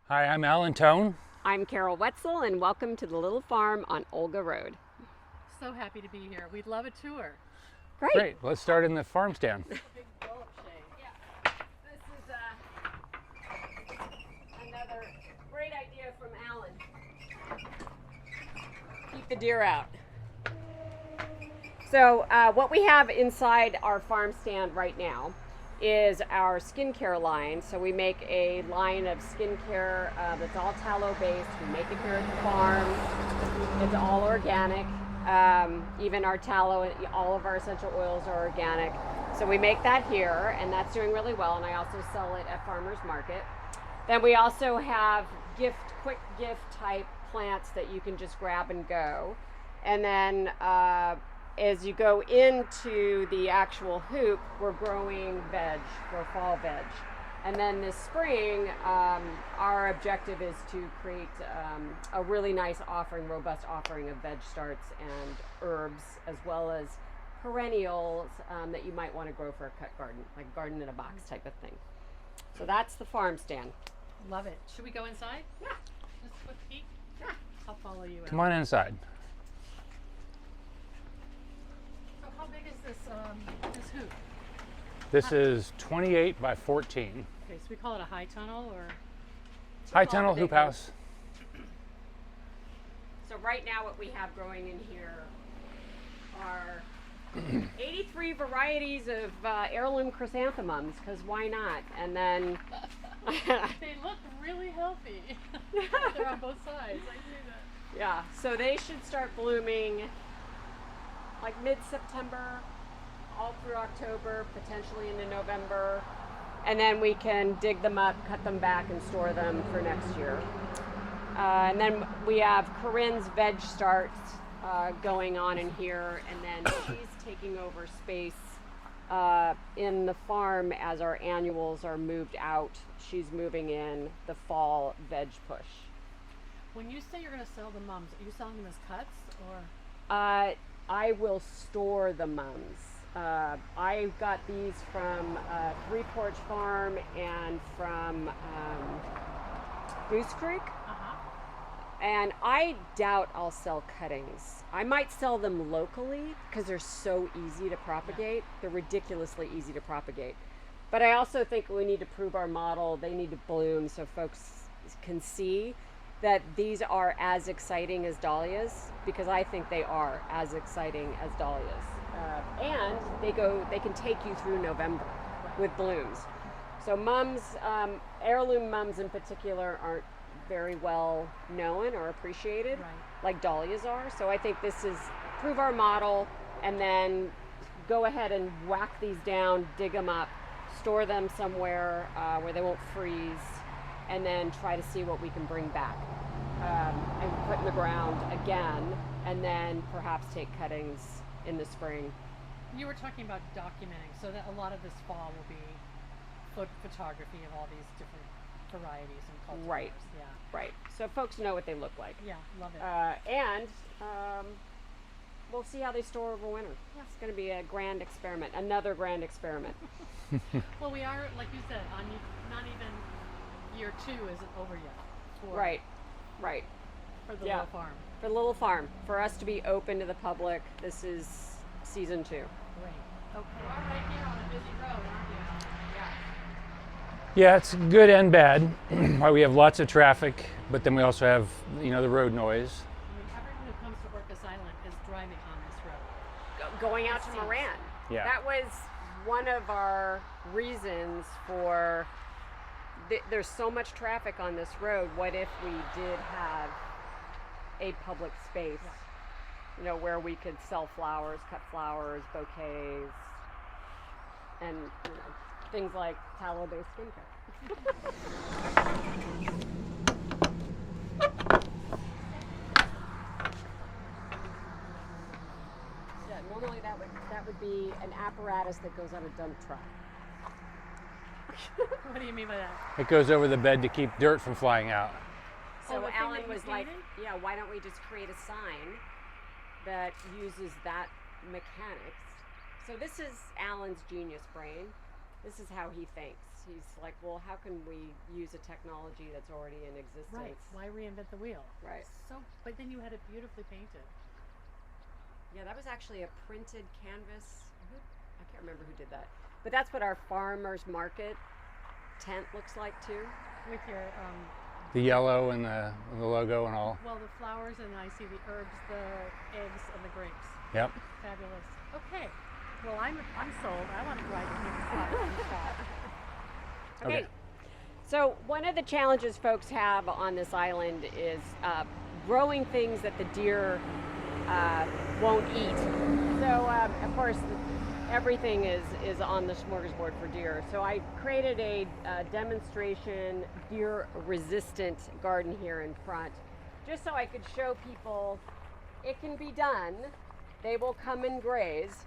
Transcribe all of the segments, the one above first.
Hi, I'm Allan Tone. I'm Carol Wetzel, and welcome to the little farm on Olga Road. So happy to be here. We'd love a tour. Great, let's start in the farm stand. Big bulb shade. Yeah, this is another great idea from Allan. Keep the deer out. So what we have inside our farm stand right now is our skincare line. So we make a line of skincare that's all tallow based. We make it here at the farm. It's all organic. Even our tallow, all of our essential oils are organic. So we make that here, and that's doing really well. And I also sell it at farmers market. Then we also have quick gift type plants that you can just grab and go. And then as you go into the actual hoop, we're growing veg for fall veg. And then this spring, our objective is to create a really nice offering, robust offering of veg starts and herbs, as well as perennials that you might want to grow for a cut garden, like garden in a box type of thing. So that's the farm stand. Love it. Should we go inside? Yeah. Just a quick peek? Yeah. I'll follow you. Come on inside. So how big is this hoop? This is 28 by 14. Okay, so we call it a high tunnel, or? High tunnel hoop house. So right now what we have growing in here are 83 varieties of heirloom chrysanthemums, because why not? And then They look really healthy. They're on both sides. I see that. yeah, so they should start blooming like mid-September, all through October, potentially into November. And then we can dig them up, cut them back, and store them for next year. And then we have Corinne's veg starts going on in here, and then she's taking over space in the farm as our annuals are moved out. She's moving in the fall veg push. When you say you're going to sell the mums, are you selling them as cuts, or? I will store the mums. I got these from Three Porch Farm and from Goose Creek. And I doubt I'll sell cuttings. I might sell them locally because they're so easy to propagate. They're ridiculously easy to propagate. But I also think we need to prove our model. They need to bloom so folks can see that these are as exciting as dahlias, because I think they are as exciting as dahlias. And they can take you through November with blooms. So mums, heirloom mums in particular, aren't very well known or appreciated, like dahlias are. So I think this is prove our model, and then go ahead and whack these down, dig them up, store them somewhere where they won't freeze, and then try to see what we can bring back and put in the ground again, and then perhaps take cuttings in the spring. You were talking about documenting, so that a lot of this fall will be photography of all these different varieties and cultivars. Right. Yeah. Right. So folks know what they look like. Yeah, love it. And we'll see how they store over winter. It's going to be a grand experiment, another grand experiment. Well, we are, like you said, on not even year 2 isn't over yet. Right. For the little farm. For the little farm. For us to be open to the public, this is season 2. Great. Okay. We're right here on a busy road, aren't you? Yeah, it's good and bad. We have lots of traffic, but then we also have, the road noise. I mean, everyone who comes to Orcas Island is driving on this road. Going out to Moran. Yeah. That was one of our reasons for there's so much traffic on this road. What if we did have a public space, where we could sell flowers, cut flowers, bouquets, and things like tallow-based skincare. Yeah, normally that would be an apparatus that goes on a dump truck. What do you mean by that? It goes over the bed to keep dirt from flying out. So the thing Allan that you was like, painted? why don't we just create a sign that uses that mechanics? So this is Allan's genius brain. This is how he thinks. He's like, well, how can we use a technology that's already in existence? Right. Why reinvent the wheel? Right. So, but then you had it beautifully painted. Yeah, that was actually a printed canvas. I can't remember who did that. But that's what our farmer's market tent looks like too. With your, The yellow and the logo and all. well, the flowers, and I see the herbs, the eggs, and the grapes. Yep. Fabulous. Okay. Well, I'm sold. I want to ride the flowers in the shop. Okay. So one of the challenges folks have on this island is growing things that the deer won't eat. So of course everything is on the smorgasbord for deer. So I created a demonstration deer resistant garden here in front, just so I could show people it can be done. They will come and graze,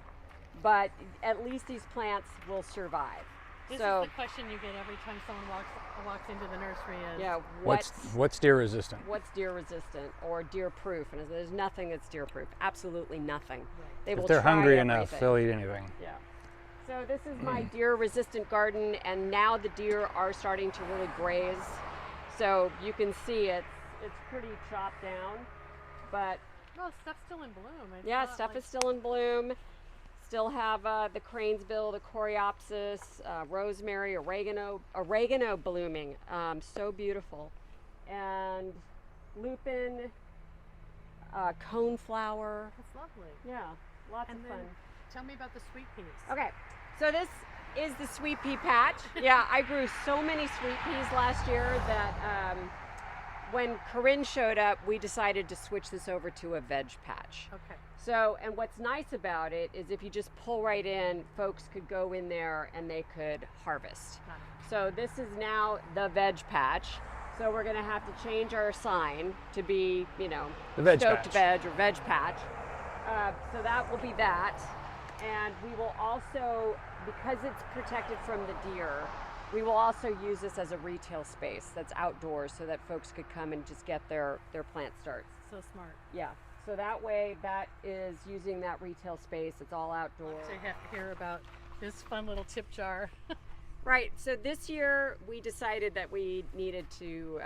but at least these plants will survive. This So is the question you get every time someone walks into the nursery is, yeah, What's deer resistant? what's deer resistant or deer proof? And there's nothing that's deer proof. Absolutely nothing. They If will they're try hungry enough, everything. they'll eat anything. Yeah. So this is my deer resistant garden, and now the deer are starting to really graze. So you can see it's pretty chopped down, but well, stuff's still in bloom. It's yeah, not stuff like, is still in bloom. Still have the cranesbill, the coreopsis, rosemary, oregano blooming. So beautiful. And lupin, coneflower. It's lovely. Yeah, lots And of then fun. tell me about the sweet peas. Okay, so this is the sweet pea patch. Yeah, I grew so many sweet peas last year that when Corinne showed up, we decided to switch this over to a veg patch. Okay. So, and what's nice about it is if you just pull right in, folks could go in there and they could harvest. Got it. So this is now the veg patch. So we're gonna have to change our sign to be, The veg stoked patch. veg or veg patch. So that will be that. And we will also, because it's protected from the deer, we will also use this as a retail space that's outdoors so that folks could come and just get their plant starts. So smart. Yeah. So that way, that is using that retail space. It's all outdoor. So you have to hear about this fun little tip jar. Right. So this year we decided that we needed to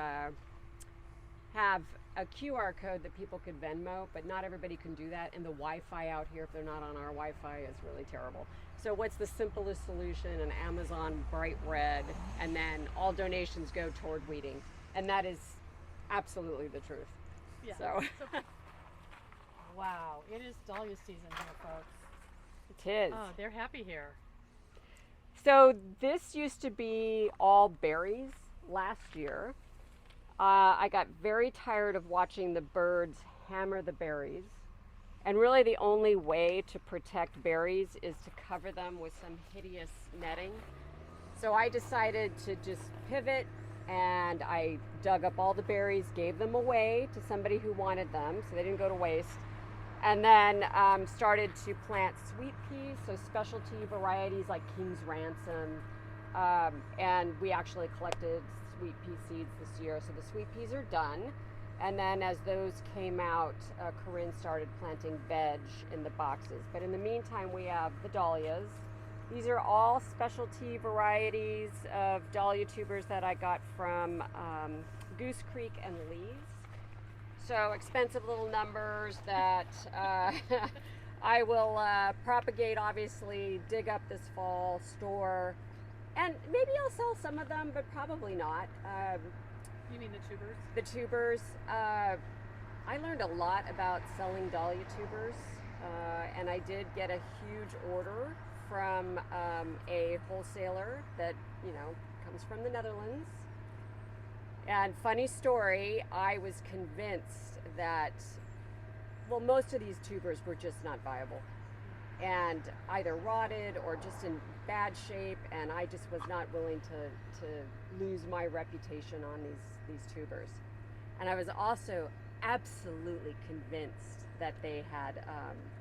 have a QR code that people could Venmo, but not everybody can do that. And the Wi-Fi out here, if they're not on our Wi-Fi, is really terrible. So what's the simplest solution? An Amazon bright red, and then all donations go toward weeding. And that is absolutely the truth. Yeah. So Wow, it is Dahlia season here, folks. it is. Oh, they're happy here. So this used to be all berries last year. I got very tired of watching the birds hammer the berries. And really the only way to protect berries is to cover them with some hideous netting. So I decided to just pivot, and I dug up all the berries, gave them away to somebody who wanted them so they didn't go to waste. And then started to plant sweet peas, so specialty varieties like King's Ransom. And we actually collected sweet pea seeds this year. So the sweet peas are done. And then as those came out, Corinne started planting veg in the boxes. But in the meantime, we have the dahlias. These are all specialty varieties of dahlia tubers that I got from Goose Creek and Lee's. So expensive little numbers that I will propagate, obviously, dig up this fall, store, and maybe I'll sell some of them, but probably not. You mean the tubers? The tubers, I learned a lot about selling dahlia tubers, and I did get a huge order from a wholesaler that, comes from the Netherlands. And funny story, I was convinced that, most of these tubers were just not viable and either rotted or just in bad shape, and I just was not willing to lose my reputation on these tubers. And I was also absolutely convinced that they had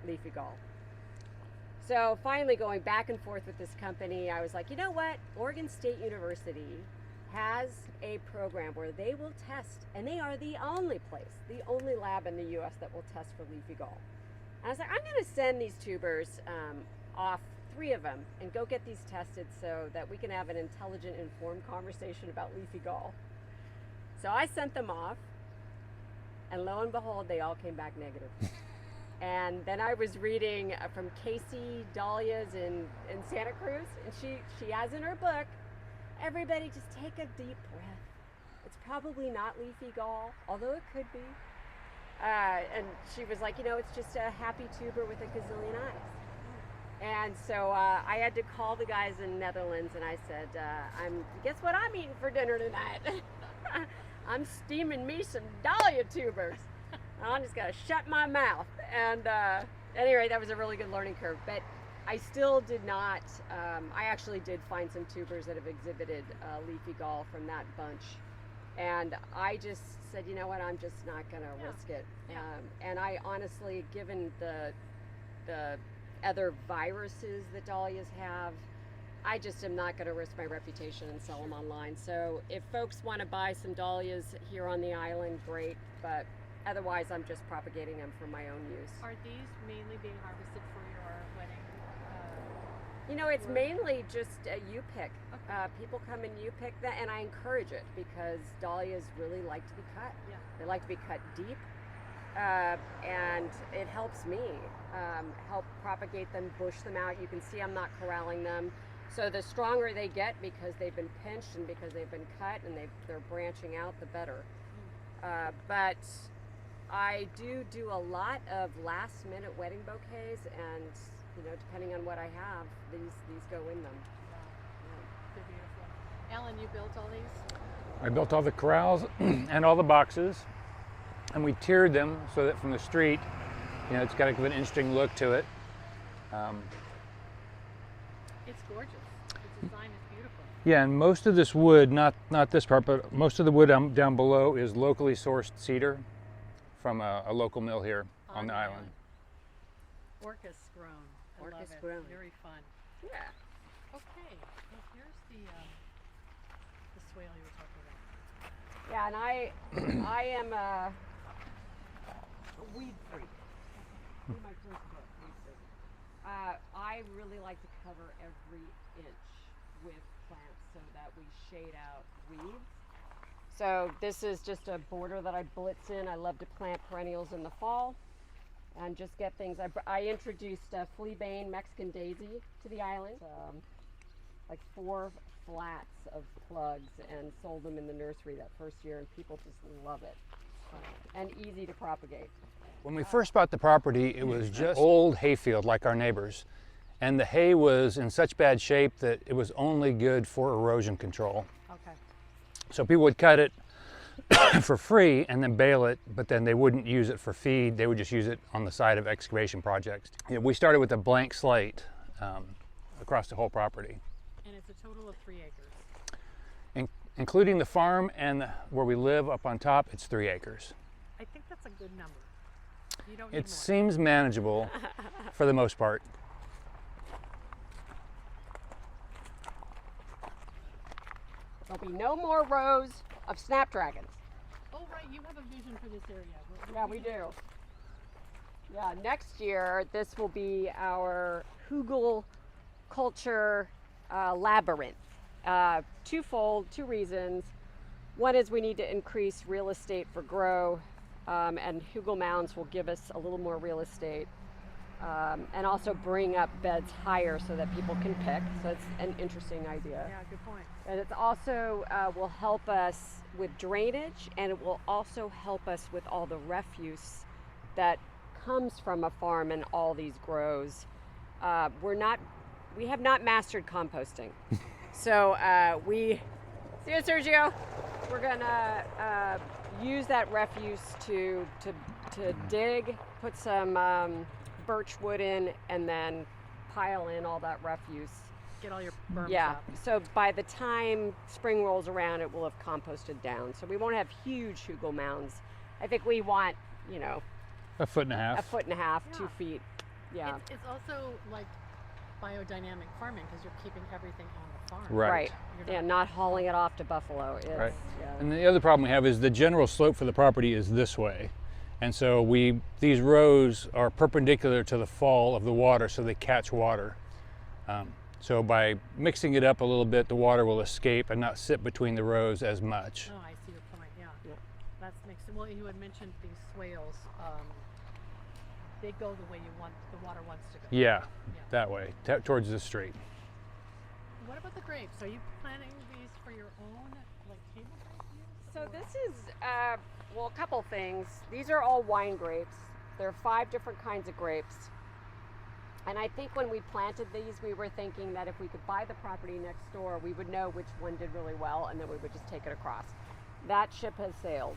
leafy gall. So finally, going back and forth with this company, I was like, you know what? Oregon State University has a program where they will test, and they are the only lab in the US that will test for leafy gall. And I was like, I'm going to send these tubers off 3 of them and go get these tested so that we can have an intelligent, informed conversation about leafy gall. So I sent them off, and lo and behold, they all came back negative. And then I was reading from Casey Dahlia's in Santa Cruz, and she has in her book, everybody just take a deep breath. It's probably not leafy gall, although it could be. And she was like, it's just a happy tuber with a gazillion eyes. And so I had to call the guys in Netherlands, and I said, guess what I'm eating for dinner tonight? I'm steaming me some Dahlia tubers. I'm just gonna shut my mouth. And anyway, that was a really good learning curve. But I still did not. I actually did find some tubers that have exhibited leafy gall from that bunch, and I just said, you know what, I'm just not gonna risk it. And I honestly, given the other viruses that dahlias have, I just am not going to risk my reputation and sell them online. So if folks want to buy some dahlias here on the island, great, but otherwise I'm just propagating them for my own use. Are these mainly being harvested for your wedding? It's mainly just you pick. Okay. People come and you pick that, and I encourage it because dahlias really like to be cut. Yeah. They like to be cut deep, and it helps me help propagate them, bush them out. You can see I'm not corralling them. So the stronger they get because they've been pinched and because they've been cut and they're branching out, the better. But I do a lot of last minute wedding bouquets, and depending on what I have, these go in them. Wow. They're beautiful. Alan, you built all these? I built all the corrals and all the boxes, and we tiered them so that from the street, it's got an interesting look to it. It's gorgeous. The design is beautiful. Yeah, and most of this wood, not this part, but most of the wood down below is locally sourced cedar from a local mill here on the island. Orcas grown. I love Orcas it. grown. Very fun. Yeah. Okay. Well, here's the swale you were talking about. Yeah, and I am a weed freak. My first book, weed freak. I really like to cover every inch with plants so that we shade out weeds. So this is just a border that I blitz in. I love to plant perennials in the fall and just get things. I introduced fleabane Mexican daisy to the island, like 4 flats of plugs, and sold them in the nursery that first year, and people just love it. And easy to propagate. When we first bought the property, it was just old hayfield like our neighbors. And the hay was in such bad shape that it was only good for erosion control. Okay. So people would cut it for free and then bale it, but then they wouldn't use it for feed. They would just use it on the side of excavation projects. We started with a blank slate across the whole property. And it's a total of 3 acres. Including the farm and where we live up on top, it's 3 acres. I think that's a good number. You don't need It more. seems manageable for the most part. There'll be no more rows of snapdragons. Oh, right. You have a vision for this area. Yeah, we do. Yeah, next year, this will be our hugel culture labyrinth. Twofold, 2 reasons. One is we need to increase real estate for grow, and hugel mounds will give us a little more real estate, and also bring up beds higher so that people can pick. So it's an interesting idea. Yeah, good point. And it also will help us with drainage, and it will also help us with all the refuse that comes from a farm and all these grows. We have not mastered composting. So see you, Sergio. We're gonna use that refuse to dig, put some birch wood in, and then pile in all that refuse. Get all your berms Yeah, up. so by the time spring rolls around, it will have composted down. So we won't have huge hugel mounds. I think we want, A foot and a half. 1.5 feet, Yeah. 2 feet. Yeah. It's also like biodynamic farming because you're keeping everything on the farm. Right. You're Yeah, not hauling it off to Buffalo. It's, Right. Yeah. And the other problem we have is the general slope for the property is this way. And so these rows are perpendicular to the fall of the water, so they catch water. So by mixing it up a little bit, the water will escape and not sit between the rows as much. Oh, I see your point. Yeah. That's makes well. You had mentioned these swales. They go the way the water wants to go. Yeah, that way, towards the street. What about the grapes? Are you planting these for your own, like table grape use? So this is, well, a couple things. These are all wine grapes. There are 5 different kinds of grapes. And I think when we planted these, we were thinking that if we could buy the property next door, we would know which one did really well, and then we would just take it across. That ship has sailed.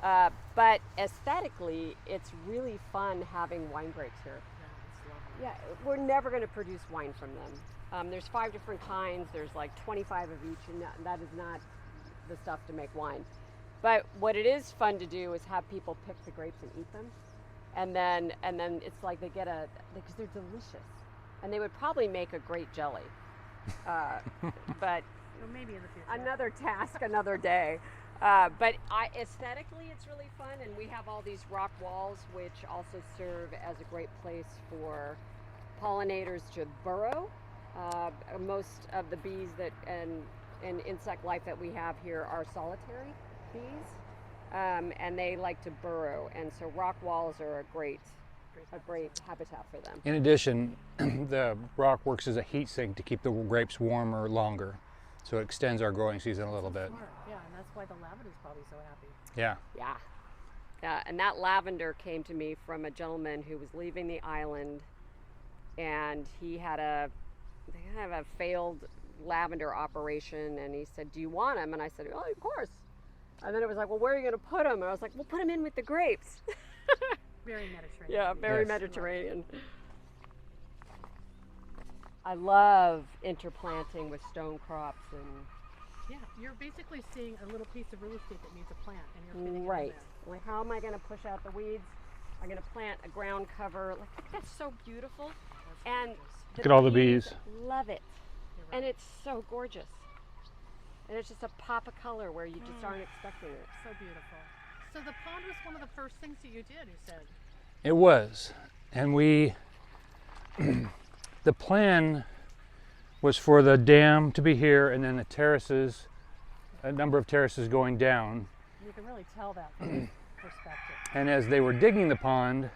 But aesthetically, it's really fun having wine grapes here. Yeah, it's lovely. Yeah, we're never going to produce wine from them. There's 5 different kinds. There's like 25 of each, and that is not the stuff to make wine. But what it is fun to do is have people pick the grapes and eat them. And then it's like they get because they're delicious, and they would probably make a great jelly. But Well, maybe in the future. another task, another day. But aesthetically, it's really fun, and we have all these rock walls, which also serve as a great place for pollinators to burrow. Most of the bees and insect life that we have here are solitary bees. And they like to burrow, and so rock walls are a great habitat for them. In addition, the rock works as a heat sink to keep the grapes warmer longer, so it extends our growing season a little bit. Smart. Yeah, and that's why the lavender's probably so happy. Yeah. Yeah, and that lavender came to me from a gentleman who was leaving the island, and they had a failed lavender operation, and he said, "Do you want them?" And I said, "Oh, of course." And then it was like, "Well, where are you going to put them?" And I was like, "We'll put them in with the grapes." Very Mediterranean. Yeah, very Yes. Mediterranean. I love interplanting with stone crops and Yeah, you're basically seeing a little piece of real estate that needs a plant, and you're fitting it in right. there. Like, how am I going to push out the weeds? I'm going to plant a ground cover. Like, that's so beautiful. That's And gorgeous. Look at all the bees. love it. You're right. And it's so gorgeous. And it's just a pop of color where you just aren't expecting it. So beautiful. So the pond was one of the first things that you did, you said. It was. And the plan was for the dam to be here and then the terraces, a number of terraces going down. You can really tell that from this perspective. And as they were digging the pond,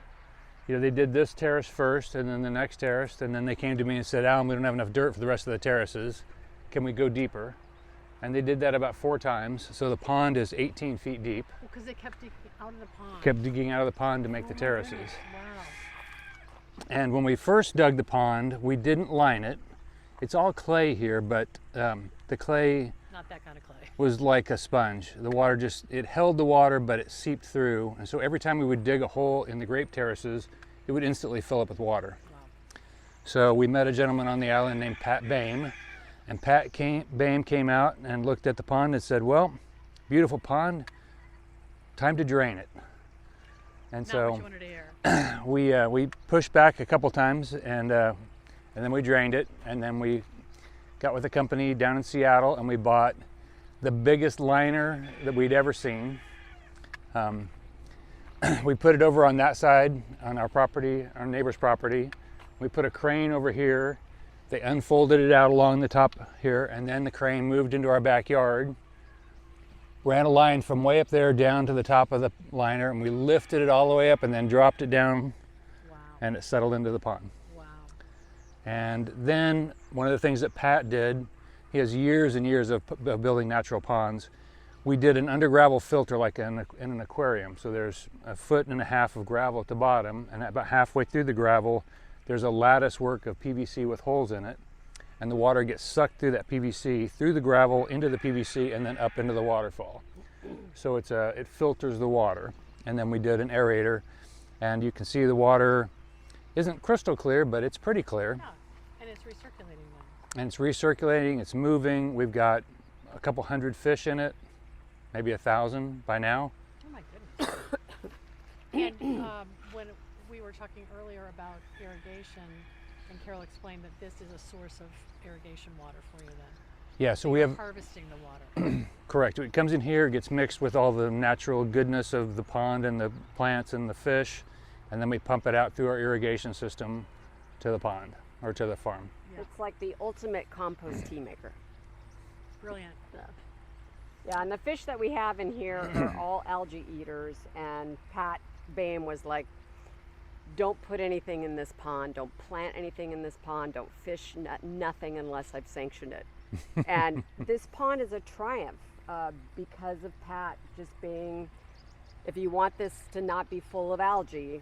they did this terrace first and then the next terrace, and then they came to me and said, "Alan, we don't have enough dirt for the rest of the terraces. Can we go deeper?" And they did that about 4 times. So the pond is 18 feet deep. Because they kept digging out of the pond. Kept digging out of the pond to make the Oh my terraces. goodness, Wow. And when we first dug the pond, we didn't line it. It's all clay here, but the clay Not that kind of clay. was like a sponge. The water it held the water, but it seeped through. And so every time we would dig a hole in the grape terraces, it would instantly fill up with water. Wow. So we met a gentleman on the island named Pat Bame. And Bame came out and looked at the pond and said, "Well, beautiful pond, time to drain it." And Not so what you wanted to hear. we pushed back a couple times, and then we drained it, and then we got with a company down in Seattle, and we bought the biggest liner that we'd ever seen. We put it over on that side on our property, our neighbor's property. We put a crane over here. They unfolded it out along the top here, and then the crane moved into our backyard, ran a line from way up there down to the top of the liner, and we lifted it all the way up and then dropped it down, Wow. and it settled into the pond. Wow. And then one of the things that Pat did, he has years and years of building natural ponds. We did an under gravel filter like in an aquarium. So there's 1.5 feet of gravel at the bottom, and about halfway through the gravel, there's a lattice work of PVC with holes in it, and the water gets sucked through that PVC, through the gravel, into the PVC, and then up into the waterfall. So it filters the water. And then we did an aerator, and you can see the water isn't crystal clear, but it's pretty clear. Yeah. And it's recirculating now. And it's recirculating, it's moving. We've got a couple hundred fish in it, maybe 1,000 by now. Oh my goodness. And when we were talking earlier about irrigation, and Carol explained that this is a source of irrigation water for you then. Yeah, so we You're have, harvesting the water. correct. It comes in here, gets mixed with all the natural goodness of the pond and the plants and the fish, and then we pump it out through our irrigation system to the pond or to the farm. Yeah. It's like the ultimate compost tea maker. Brilliant. Yeah, and the fish that we have in here are all algae eaters, and Pat Boehm was like, don't put anything in this pond, don't plant anything in this pond, don't fish nothing unless I've sanctioned it. And this pond is a triumph because of Pat just being, if you want this to not be full of algae,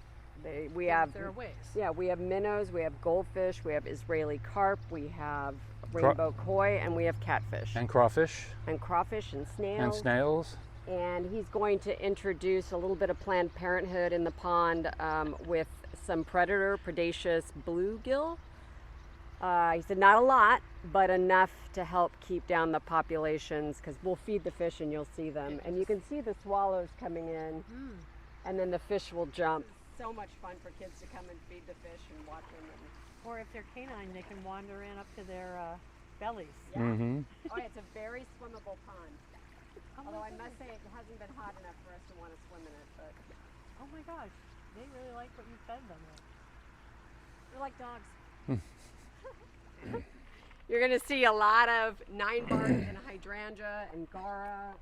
we have, there are ways. yeah, we have minnows, we have goldfish, we have Israeli carp, we have rainbow koi, and we have catfish. And crawfish. And crawfish and snails. And snails. And he's going to introduce a little bit of Planned Parenthood in the pond with some predaceous bluegill. He said not a lot, but enough to help keep down the populations, because we'll feed the fish and you'll see them. And you can see the swallows coming in, and then the fish will jump. So much fun for kids to come and feed the fish and watch them. Or if they're canine, they can wander in up to their bellies. Yeah. Mm-hmm. Oh, yeah, it's a very swimmable pond. Although I must say it hasn't been hot enough for us to want to swim in it, but Oh my gosh, they really like what you fed them with. they're like dogs. You're going to see a lot of 9-bark and hydrangea and gara,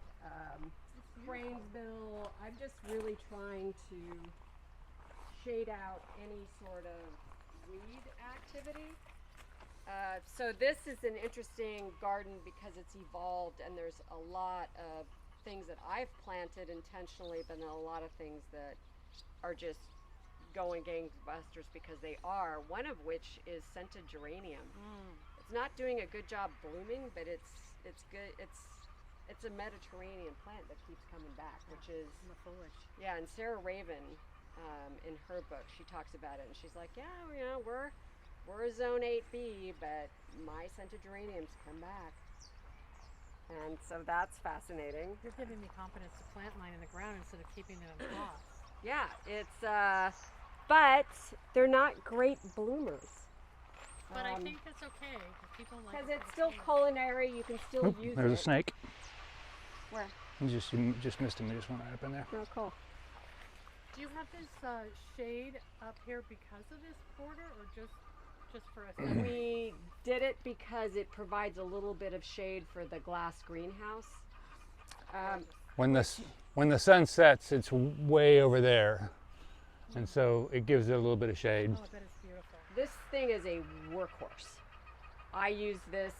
cranesbill. I'm just really trying to shade out any sort of weed activity. So this is an interesting garden because it's evolved, and there's a lot of things that I've planted intentionally, but then a lot of things that are just going gangbusters because they are. One of which is scented geranium. It's not doing a good job blooming, but it's good. It's a Mediterranean plant that keeps coming back, which is In the foliage. yeah. And Sarah Raven, in her book, she talks about it, and she's like, yeah, you know, we're a zone 8B, but my scented geraniums come back. And so that's fascinating. You're giving me confidence to plant mine in the ground instead of keeping them in pots. Yeah, it's, but they're not great bloomers. But I think that's okay, because people like Because it it's for still taste. culinary, you can still Oop, use there's it. a snake. Where? You just missed him. He just went right up in there. Oh, cool. Do you have this shade up here because of this border, or just for us? We did it because it provides a little bit of shade for the glass greenhouse. When the sun sets, it's way over there, and so it gives it a little bit of shade. Oh, I bet it's beautiful. This thing is a workhorse. I use this,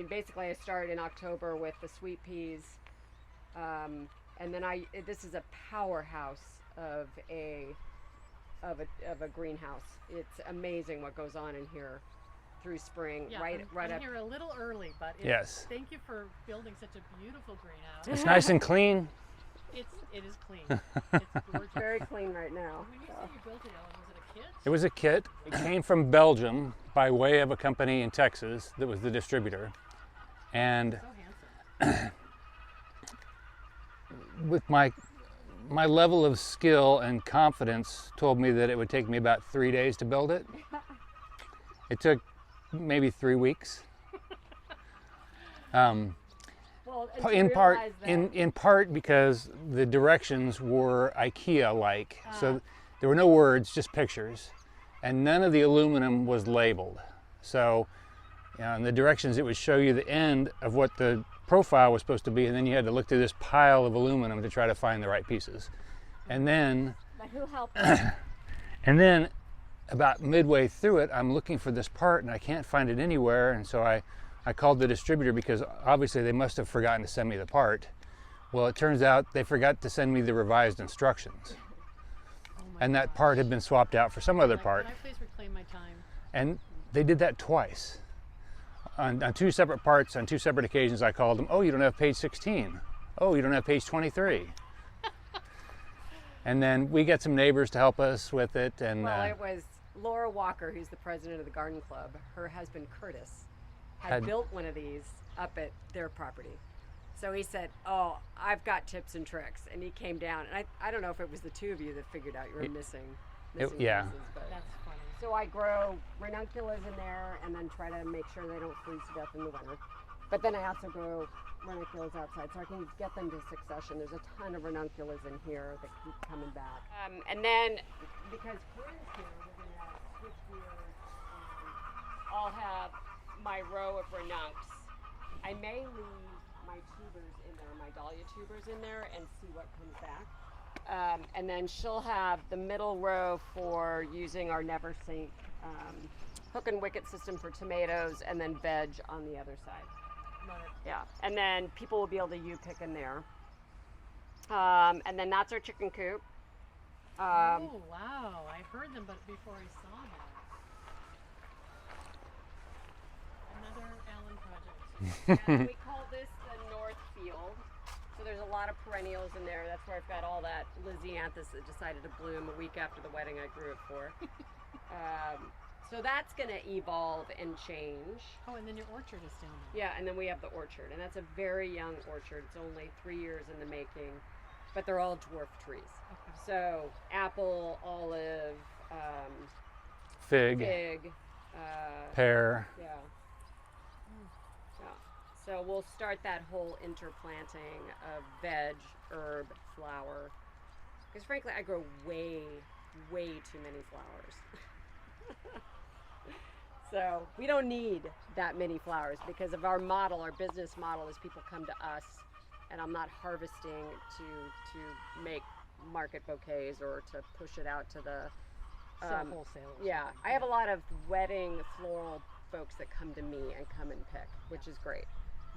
basically I started in October with the sweet peas, and then this is a powerhouse of a greenhouse. It's amazing what goes on in here through spring, Yeah, right I'm up. here a little early, but Yes. Thank you for building such a beautiful greenhouse. It's nice and clean. It is clean. It's gorgeous. Very clean right now. When you say you built it, Ellen, was it a kit? It was a kit. It came from Belgium by way of a company in Texas that was the distributor. And So handsome. with my level of skill and confidence told me that it would take me about 3 days to build it. It took maybe 3 weeks. Well, and to In realize that- in part because the directions were IKEA-like, so there were no words, just pictures, and none of the aluminum was labeled. So, in the directions, it would show you the end of what the profile was supposed to be, and then you had to look through this pile of aluminum to try to find the right pieces. And then, But who helped? and then, about midway through it, I'm looking for this part and I can't find it anywhere, and so I called the distributor because obviously they must have forgotten to send me the part. Well, it turns out they forgot to send me the revised instructions. Oh my And that gosh. part had been swapped out for some other Like, part. Can I please reclaim my time? And they did that twice. On 2 separate parts, on 2 separate occasions, I called them, oh, you don't have page 16. Oh, you don't have page 23. And then we got some neighbors to help us with it. And Well, it was Laura Walker, who's the president of the garden club. Her husband Curtis had built one of these up at their property. So he said, oh, I've got tips and tricks. And he came down, and I don't know if it was the two of you that figured out you were missing yeah. pieces, but That's funny. so I grow ranunculus in there and then try to make sure they don't freeze to death in the winter. But then I also grow ranunculus outside so I can get them to succession. There's a ton of ranunculus in here that keep coming back. And then because Corinne's here, we're going to switch gears I'll have my row of ranuncs. I may leave my tubers in there, my Dahlia tubers in there, and see what comes back. And then she'll have the middle row for using our never sink hook and wicket system for tomatoes, and then veg on the other side. Love it. Yeah, and then people will be able to pick in there. And then that's our chicken coop. Oh wow! I heard them, but before I saw them. Another Allan project. And we call this the north field. So there's a lot of perennials in there. That's where I've got all that Lysianthus that decided to bloom a week after the wedding I grew it for. So that's going to evolve and change. Oh, and then your orchard is down there. Yeah, and then we have the orchard, and that's a very young orchard. It's only 3 years in the making, but they're all dwarf trees. Okay. So apple, olive, Fig, fig, pear. yeah. Yeah. So we'll start that whole interplanting of veg, herb, flower. Because frankly, I grow way too many flowers. So we don't need that many flowers because of our model. Our business model is people come to us, and I'm not harvesting to make market bouquets or to push it out to the Sell wholesalers. yeah. I have a lot of wedding floral folks that come to me and come and pick, which is great.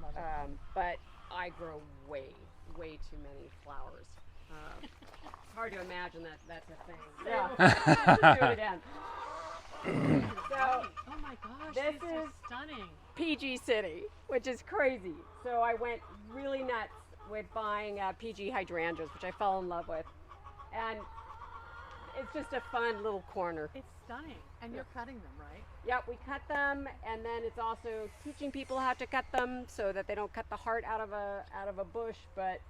Love it. But I grow way too many flowers. It's hard to imagine that that's a thing. Yeah. Let's do it again. So Oh my gosh, this these are is- stunning. PG City, which is crazy. So I went really nuts with buying PG hydrangeas, which I fell in love with. And it's just a fun little corner. It's stunning, and you're cutting them, right? Yep, we cut them, and then it's also teaching people how to cut them so that they don't cut the heart out of a bush. But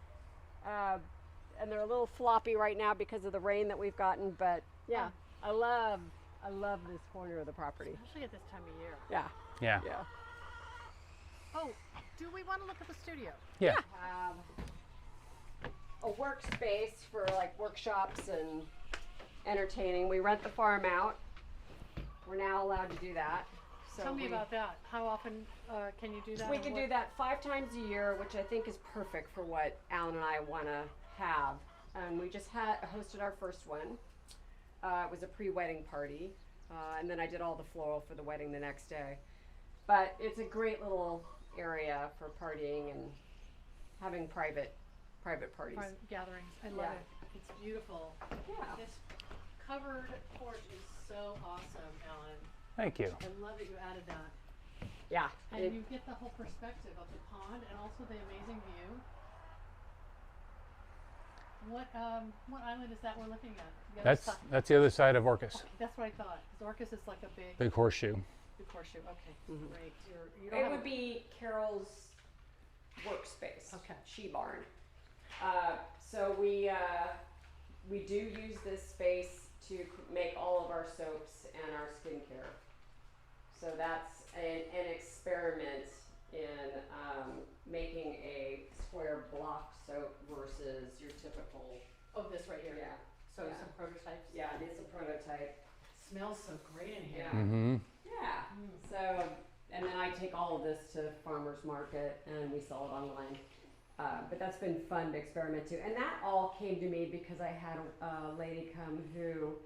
and they're a little floppy right now because of the rain that we've gotten. But yeah, I love this corner of the property. Especially at this time of year. Yeah, Yeah. yeah. Oh, do we want to look at the studio? Yeah. A workspace for like workshops and entertaining. We rent the farm out. We're now allowed to do that. So Tell me about that. How often can you do that? We and can what- do that 5 times a year, which I think is perfect for what Alan and I want to have. We just hosted our first one. It was a pre-wedding party, and then I did all the floral for the wedding the next day. But it's a great little area for partying and having private parties. Private gatherings. I love Yeah. it. It's beautiful. Yeah. This covered porch is so awesome, Alan. Thank you. I love that you added that. Yeah. And it- you get the whole perspective of the pond and also the amazing view. What island is that we're looking at? The other side? That's the other side of Orcas. Okay, that's what I thought. 'Cause Orcas is like a big Big horseshoe. horseshoe. Okay, Mhm. great. You don't It have would be Carol's workspace. Okay. She barn. So we do use this space to make all of our soaps and our skincare. So that's an experiment in making a square block soap versus your typical. Oh, this right here. Yeah. So Yeah. some prototypes. Yeah, it's a prototype. Smells so great in here. Yeah. Mm-hmm. Yeah. So, and then I take all of this to farmers market and we sell it online. But that's been fun to experiment too. And that all came to me because I had a lady come who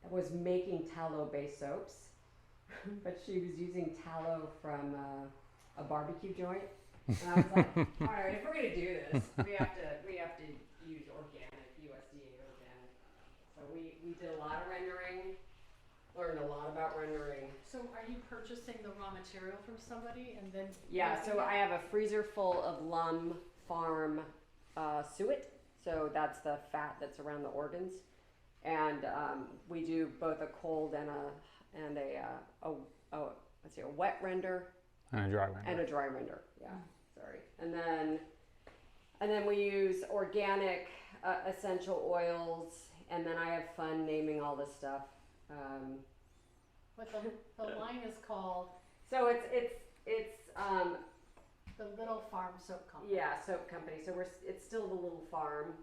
was making tallow-based soaps, but she was using tallow from a barbecue joint. And I was like, all right, if we're gonna do this, we have to use organic, USDA organic. So we did a lot of rendering. Learned a lot about rendering. So are you purchasing the raw material from somebody and then? Yeah, making so it? I have a freezer full of Lum Farm suet. So that's the fat that's around the organs, and we do both a cold and a wet render And a dry render. and a dry render. Yeah, sorry. And then we use organic essential oils, and then I have fun naming all this stuff. But the line is called So it's the Little Farm Soap Company. yeah, soap company. So it's still the little farm.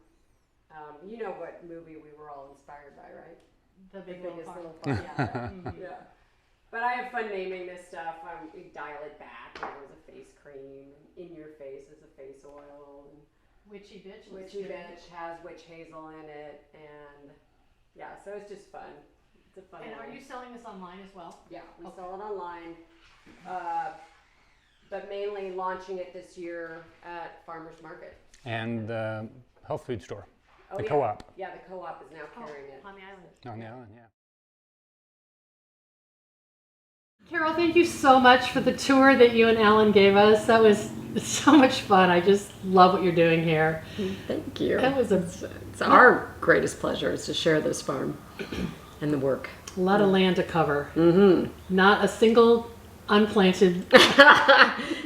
You know what movie we were all inspired by, right? The The Big Little Biggest Farm. Little Farm. Yeah. Mhm. Yeah. But I have fun naming this stuff. We dial it back. There's a face cream. In your face is a face oil. And Witchy bitch. Witchy bitch has witch hazel in it, and yeah, so it's just fun. It's a fun. And one. are you selling this online as well? Yeah, we sell it online, but mainly launching it this year at farmers market And health food store, Oh, the yeah. co-op Yeah, the co-op is now carrying it. On the island. on the island. Yeah. Carol, thank you so much for the tour that you and Alan gave us. That was so much fun. I just love what you're doing here. Thank you. That was It's our greatest pleasure is to share this farm and the work. a lot of land to cover. Mm-hmm. Not a single unplanted.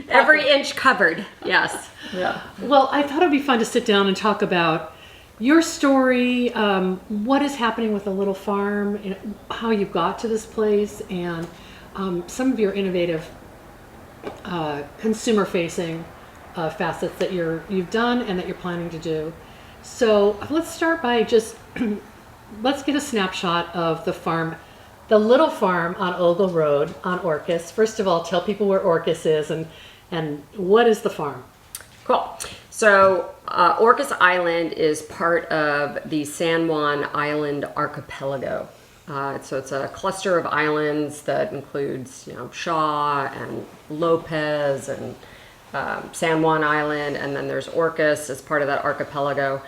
Every inch covered. Yes. Yeah. Well, I thought it'd be fun to sit down and talk about your story, what is happening with the little farm, and how you got to this place, and some of your innovative consumer-facing facets that you've done and that you're planning to do. So let's start by just let's get a snapshot of the farm, the little farm on Olga Road on Orcas. First of all, tell people where Orcas is and what is the farm. Cool. So Orcas Island is part of the San Juan Island archipelago. So it's a cluster of islands that includes, Shaw and Lopez and San Juan Island, and then there's Orcas as part of that archipelago.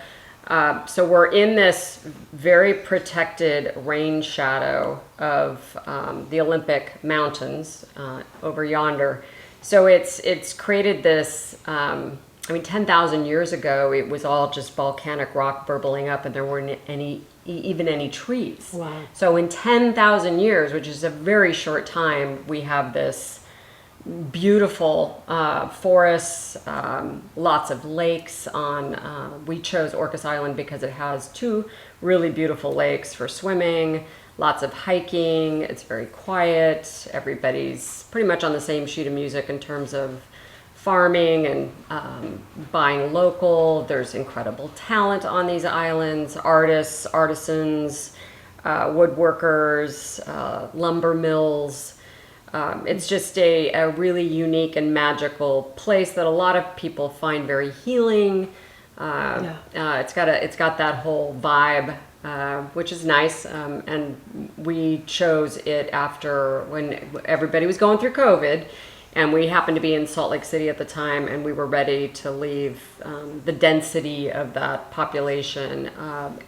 So we're in this very protected rain shadow of the Olympic Mountains over yonder. So it's created this. 10,000 years ago, it was all just volcanic rock burbling up, and there weren't even any trees. Wow. So in 10,000 years, which is a very short time, we have this beautiful forests, lots of lakes on. We chose Orcas Island because it has 2 really beautiful lakes for swimming, lots of hiking. It's very quiet. Everybody's pretty much on the same sheet of music in terms of farming and buying local. There's incredible talent on these islands, artists, artisans, woodworkers, lumber mills. It's just a really unique and magical place that a lot of people find very healing. It's got that whole vibe, which is nice. And we chose it after when everybody was going through COVID. And we happened to be in Salt Lake City at the time, and we were ready to leave the density of that population.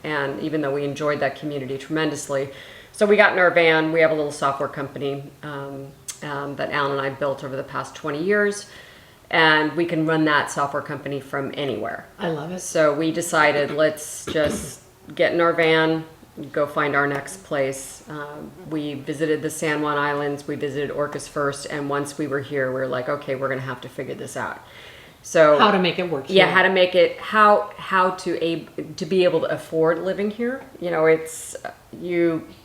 And even though we enjoyed that community tremendously, so we got in our van. We have a little software company that Alan and I built over the past 20 years, and we can run that software company from anywhere. I love it. So we decided, let's just get in our van, go find our next place. We visited the San Juan Islands. We visited Orcas first, and once we were here, we were like, okay, we're going to have to figure this out. So How to make it work. yeah, here. how to make it, how to be able to afford living here.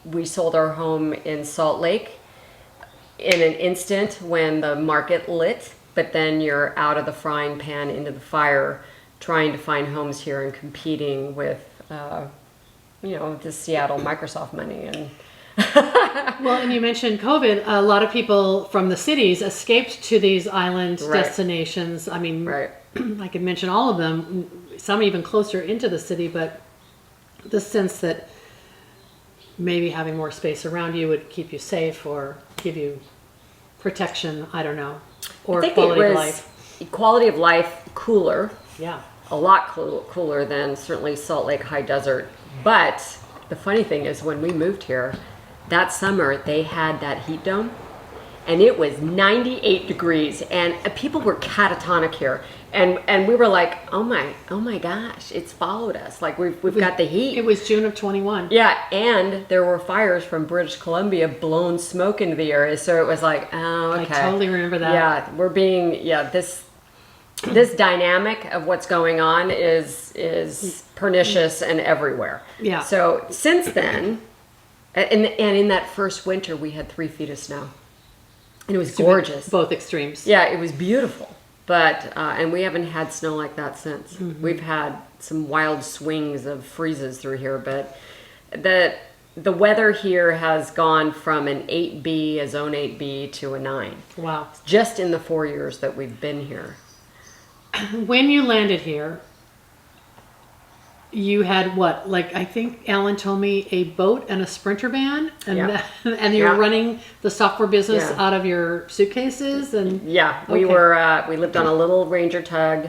We sold our home in Salt Lake in an instant when the market lit, but then you're out of the frying pan into the fire trying to find homes here and competing with the Seattle Microsoft money. And Well, and you mentioned COVID. A lot of people from the cities escaped to these island Right. destinations. I mean, Right. I could mention all of them, some even closer into the city, but the sense that maybe having more space around you would keep you safe or give you protection, I don't know, or I think quality it of was life. quality of life cooler, Yeah. a lot cooler than certainly Salt Lake High Desert. But the funny thing is, when we moved here, that summer they had that heat dome, and it was 98 degrees, and people were catatonic here, and we were like, oh my gosh, it's followed us. Like we've got the heat. It was June of 21. Yeah, and there were fires from British Columbia blowing smoke into the area, so it was like, oh, okay. I totally remember that. Yeah, we're being this dynamic of what's going on is pernicious and everywhere. Yeah. So since then, and in that first winter, we had 3 feet of snow, and it was gorgeous. Both extremes. Yeah, it was beautiful. But and we haven't had snow like that since. We've had some wild swings of freezes through here, but the weather here has gone from an 8B, a zone 8B, to a 9. Wow. Just in the 4 years that we've been here. When you landed here, you had what? Like, I think Alan told me a boat and a Sprinter van, and Yeah. and you were Yeah. running the software business Yeah. out of your suitcases, and Yeah, we we lived on a little Ranger tug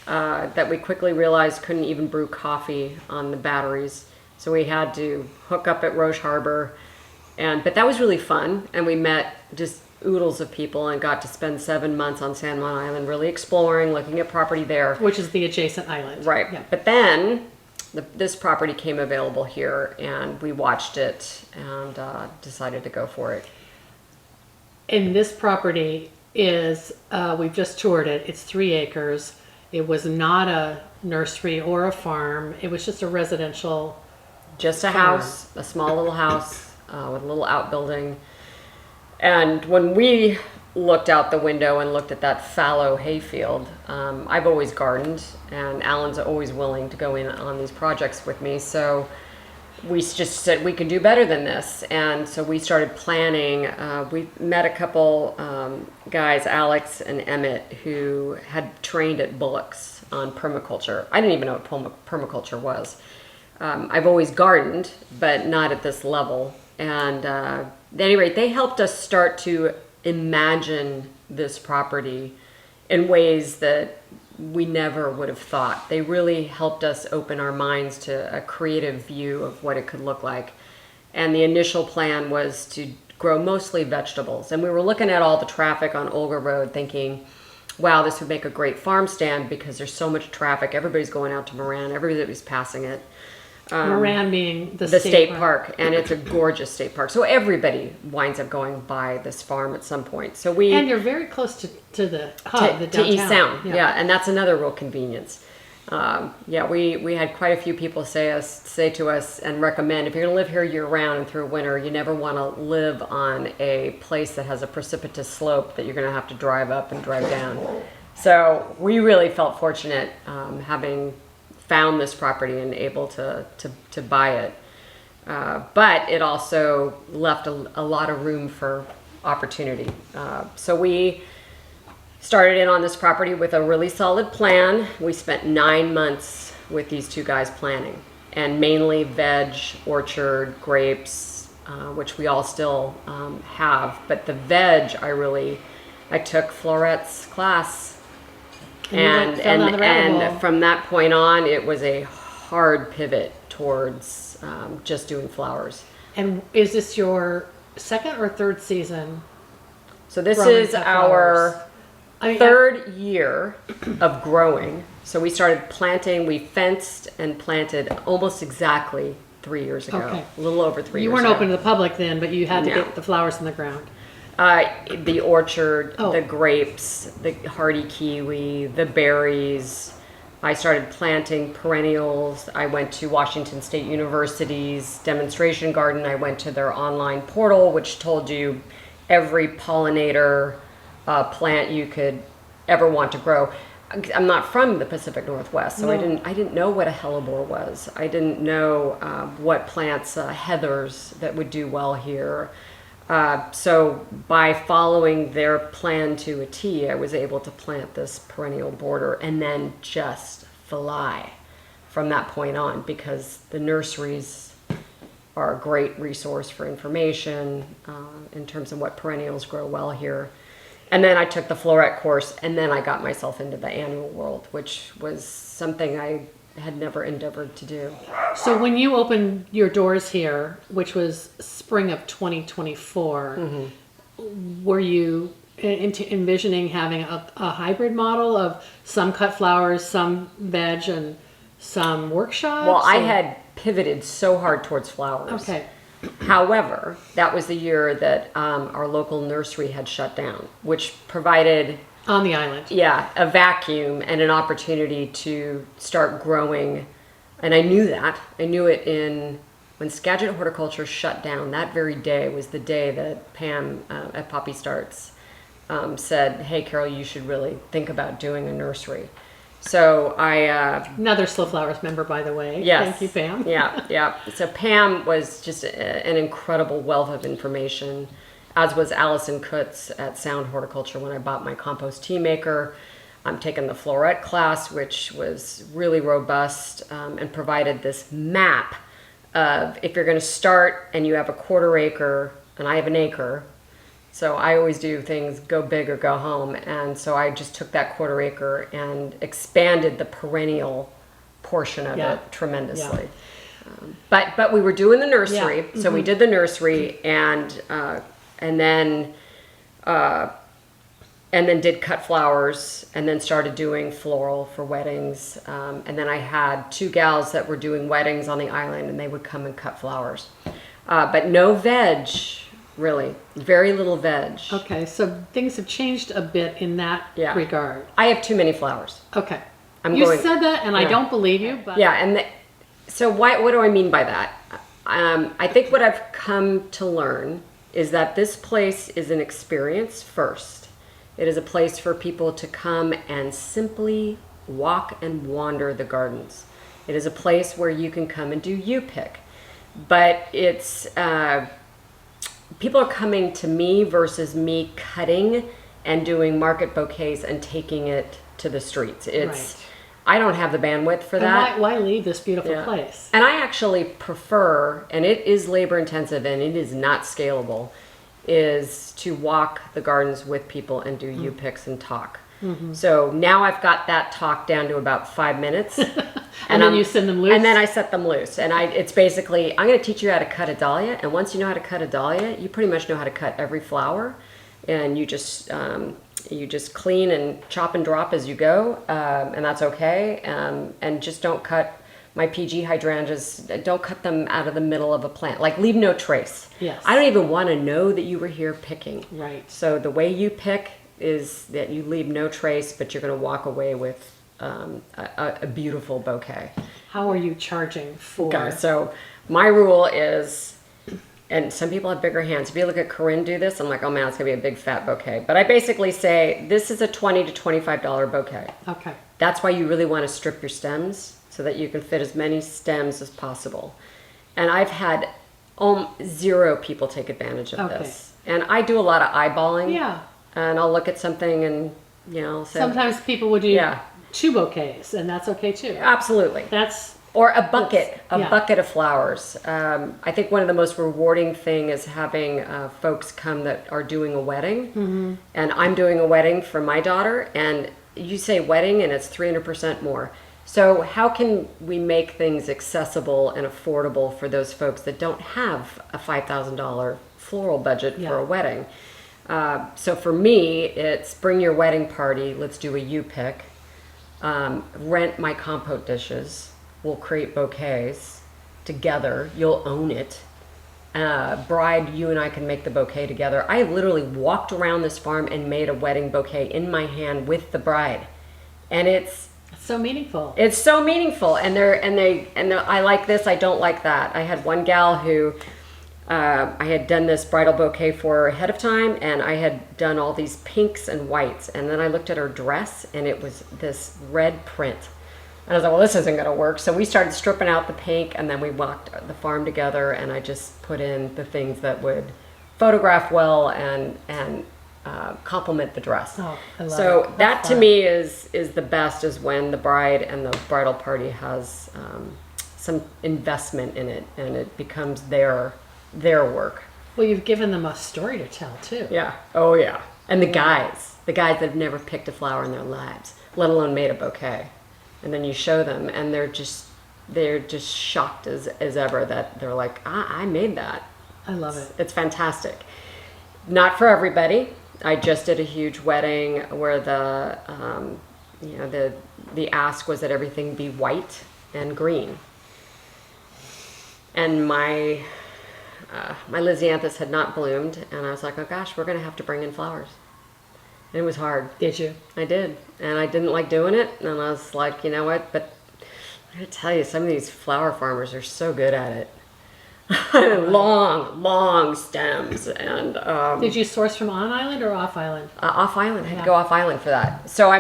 that we quickly realized couldn't even brew coffee on the batteries. So we had to hook up at Roche Harbor. But that was really fun. And we met just oodles of people and got to spend 7 months on San Juan Island, really exploring, looking at property there. which is the adjacent island. Right. Yeah. But then this property came available here and we watched it and decided to go for it. And this property is, we've just toured it. It's 3 acres. It was not a nursery or a farm. It was just a residential. Just a house, a small little house with a little outbuilding. And when we looked out the window and looked at that fallow hayfield, I've always gardened, and Alan's always willing to go in on these projects with me. So we just said we can do better than this. And so we started planning. We met a couple guys, Alex and Emmett, who had trained at Bullock's on permaculture. I didn't even know what permaculture was. I've always gardened, but not at this level. And at any rate, they helped us start to imagine this property in ways that we never would have thought. They really helped us open our minds to a creative view of what it could look like. And the initial plan was to grow mostly vegetables. And we were looking at all the traffic on Olga Road thinking, wow, this would make a great farm stand because there's so much traffic. Everybody's going out to Moran. Everybody's passing it. Moran being the State park, and it's a gorgeous state park. So everybody winds up going by this farm at some point. So we And you're very close to the hub, the to downtown. East Sound, yeah, and that's another real convenience. We had quite a few people say to us and recommend, if you're going to live here year round and through winter, you never want to live on a place that has a precipitous slope that you're going to have to drive up and drive down. So we really felt fortunate having found this property and able to buy it. But it also left a lot of room for opportunity. So we started in on this property with a really solid plan. We spent 9 months with these 2 guys planning, and mainly veg, orchard, grapes, which we all still have. But the veg, I took Florette's class. And from that point on, it was a hard pivot towards just doing flowers. And is this your second or third season? So this growing is our third year of growing. So we started planting, we fenced and planted almost exactly 3 years ago. Okay. A little over 3 years You ago. weren't open to the public then, but you had to No. get the flowers in the ground. The orchard, Oh. the grapes, the hardy kiwi, the berries. I started planting perennials. I went to Washington State University's demonstration garden. I went to their online portal, which told you every pollinator plant you could ever want to grow. I'm not from the Pacific Northwest, so No. I didn't know what a hellebore was. I didn't know what plants, heathers that would do well here. So by following their plan to a T, I was able to plant this perennial border and then just fly from that point on, because the nurseries are a great resource for information in terms of what perennials grow well here. And then I took the Florette course, and then I got myself into the annual world, which was something I had never endeavored to do. So when you opened your doors here, which was spring of 2024, were you envisioning having a hybrid model of some cut flowers, some veg, and some workshops? Well, I had pivoted so hard towards flowers. Okay. However, that was the year that our local nursery had shut down, which provided On the island. a vacuum and an opportunity to start growing. And I knew that. I knew it when Skagit Horticulture shut down. That very day was the day that Pam at Poppy Starts said, hey, Carol, you should really think about doing a nursery. So I Another Slow Flowers member, by the way. yes. Thank you, Pam. Yeah. So Pam was just an incredible wealth of information, as was Allison Kutz at Sound Horticulture when I bought my compost tea maker. I'm taking the floret class, which was really robust and provided this map of if you're going to start and you have a 1/4 acre, and I have an acre. So I always do things go big or go home. And so I just took that 1/4 acre and expanded the perennial portion of Yeah. it tremendously. But we were doing the nursery. Yeah. So we did the nursery and then did cut flowers and then started doing floral for weddings. And then I had 2 gals that were doing weddings on the island and they would come and cut flowers. But no veg, really. Very little veg. Okay, so things have changed a bit in that Yeah. regard. I have too many flowers. Okay. I'm You going- said that, and I yeah. don't believe you, but Yeah, and so what do I mean by that? I think what I've come to learn is that this place is an experience first. It is a place for people to come and simply walk and wander the gardens. It is a place where you can come and do you-pick. But it's, people are coming to me versus me cutting and doing market bouquets and taking it to the streets. It's, I don't have the bandwidth for and that. why leave this beautiful Yeah. place? And I actually prefer, and it is labor intensive and it is not scalable, is to walk the gardens with people and do you-picks and talk. So now I've got that talk down to about 5 minutes. And then you send them loose? And then I set them loose. And it's basically, I'm going to teach you how to cut a dahlia. And once you know how to cut a dahlia, you pretty much know how to cut every flower. And you just clean and chop and drop as you go. And that's okay. And just don't cut my PG hydrangeas, don't cut them out of the middle of a plant. Like, leave no trace. Yes. I don't even want to know that you were here picking. Right. So the way you pick is that you leave no trace, but you're going to walk away with a beautiful bouquet. How are you charging for? Okay, so my rule is, and some people have bigger hands. If you look at Corinne do this, I'm like, oh man, it's going to be a big fat bouquet. But I basically say, this is a $20 to $25 bouquet. Okay. That's why you really want to strip your stems so that you can fit as many stems as possible. And I've had 0 people take advantage of Okay. this. And I do a lot of eyeballing. Yeah. And I'll look at something and, say, Sometimes people would do Yeah. 2 bouquets, and that's okay too. absolutely. That's Or a bucket, yeah. bucket of flowers. I think one of the most rewarding thing is having folks come that are doing a wedding. And I'm doing a wedding for my daughter, and you say wedding and it's 300% more. So how can we make things accessible and affordable for those folks that don't have a $5,000 floral budget Yeah. for a wedding? So for me, it's bring your wedding party. Let's do a you-pick. Rent my compote dishes. We'll create bouquets together. You'll own it. Bride, you and I can make the bouquet together. I literally walked around this farm and made a wedding bouquet in my hand with the bride, and it's so meaningful. so meaningful. And I like this. I don't like that. I had one gal who I had done this bridal bouquet for ahead of time, and I had done all these pinks and whites, and then I looked at her dress and it was this red print, and I was like, well, this isn't going to work. So we started stripping out the pink, and then we walked the farm together, and I just put in the things that would photograph well and complement the dress. Oh, I love So it. that That's to fun. me is the best, is when the bride and the bridal party has some investment in it, and it becomes their work. Well, you've given them a story to tell too. Yeah. Oh yeah. And the guys that have never picked a flower in their lives, let alone made a bouquet, and then you show them, and they're just shocked as ever that they're like, I made that. I love it. It's fantastic. Not for everybody. I just did a huge wedding where the ask was that everything be white and green. And my Lysianthus had not bloomed, and I was like, oh gosh, we're going to have to bring in flowers. And it was hard. Did you? I did. And I didn't like doing it, and I was like, you know what, but I gotta tell you, some of these flower farmers are so good at it. long stems, and Did you source from on island or off island? off island. I had Yeah. to go off island for that. So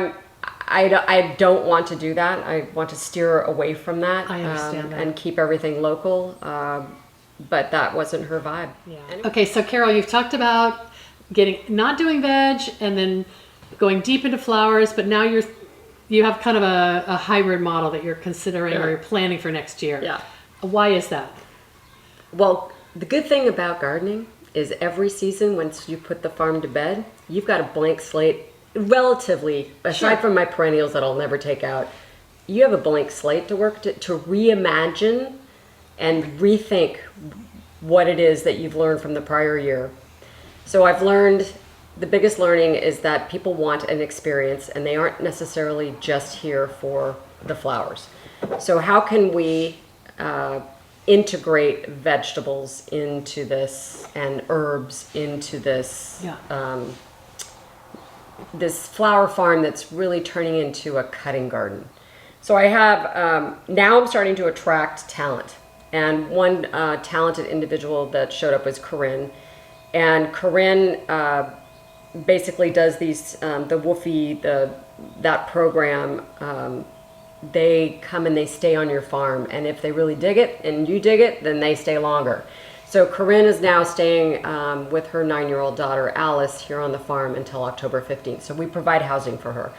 I don't want to do that. I want to steer away from that. I understand that. And keep everything local. But that wasn't her vibe. Yeah. Okay, so Carol, you've talked about not doing veg and then going deep into flowers, but now you have kind of a hybrid model that you're considering or you're planning for next year. Yeah. Why is that? Well, the good thing about gardening is every season, once you put the farm to bed, you've got a blank slate, relatively, aside from my perennials that I'll never take out, you have a blank slate to work to reimagine and rethink what it is that you've learned from the prior year. So I've learned, the biggest learning is that people want an experience and they aren't necessarily just here for the flowers. So how can we integrate vegetables into this and herbs into this this flower farm that's really turning into a cutting garden. So I have, now I'm starting to attract talent. And one talented individual that showed up was Corinne. And Corinne basically does these, the Woofy, that program, they come and they stay on your farm. And if they really dig it and you dig it, then they stay longer. So Corinne is now staying with her 9-year-old daughter, Alice, here on the farm until October 15th. So we provide housing for her.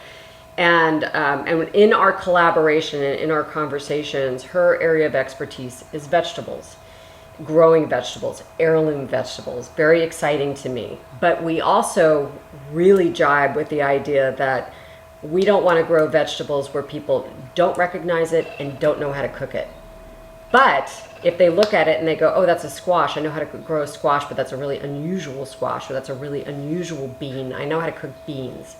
And in our collaboration and in our conversations, her area of expertise is vegetables, growing vegetables, heirloom vegetables, very exciting to me. But we also really jibe with the idea that we don't want to grow vegetables where people don't recognize it and don't know how to cook it. But if they look at it and they go, oh, that's a squash, I know how to grow a squash, but that's a really unusual squash, or that's a really unusual bean, I know how to cook beans.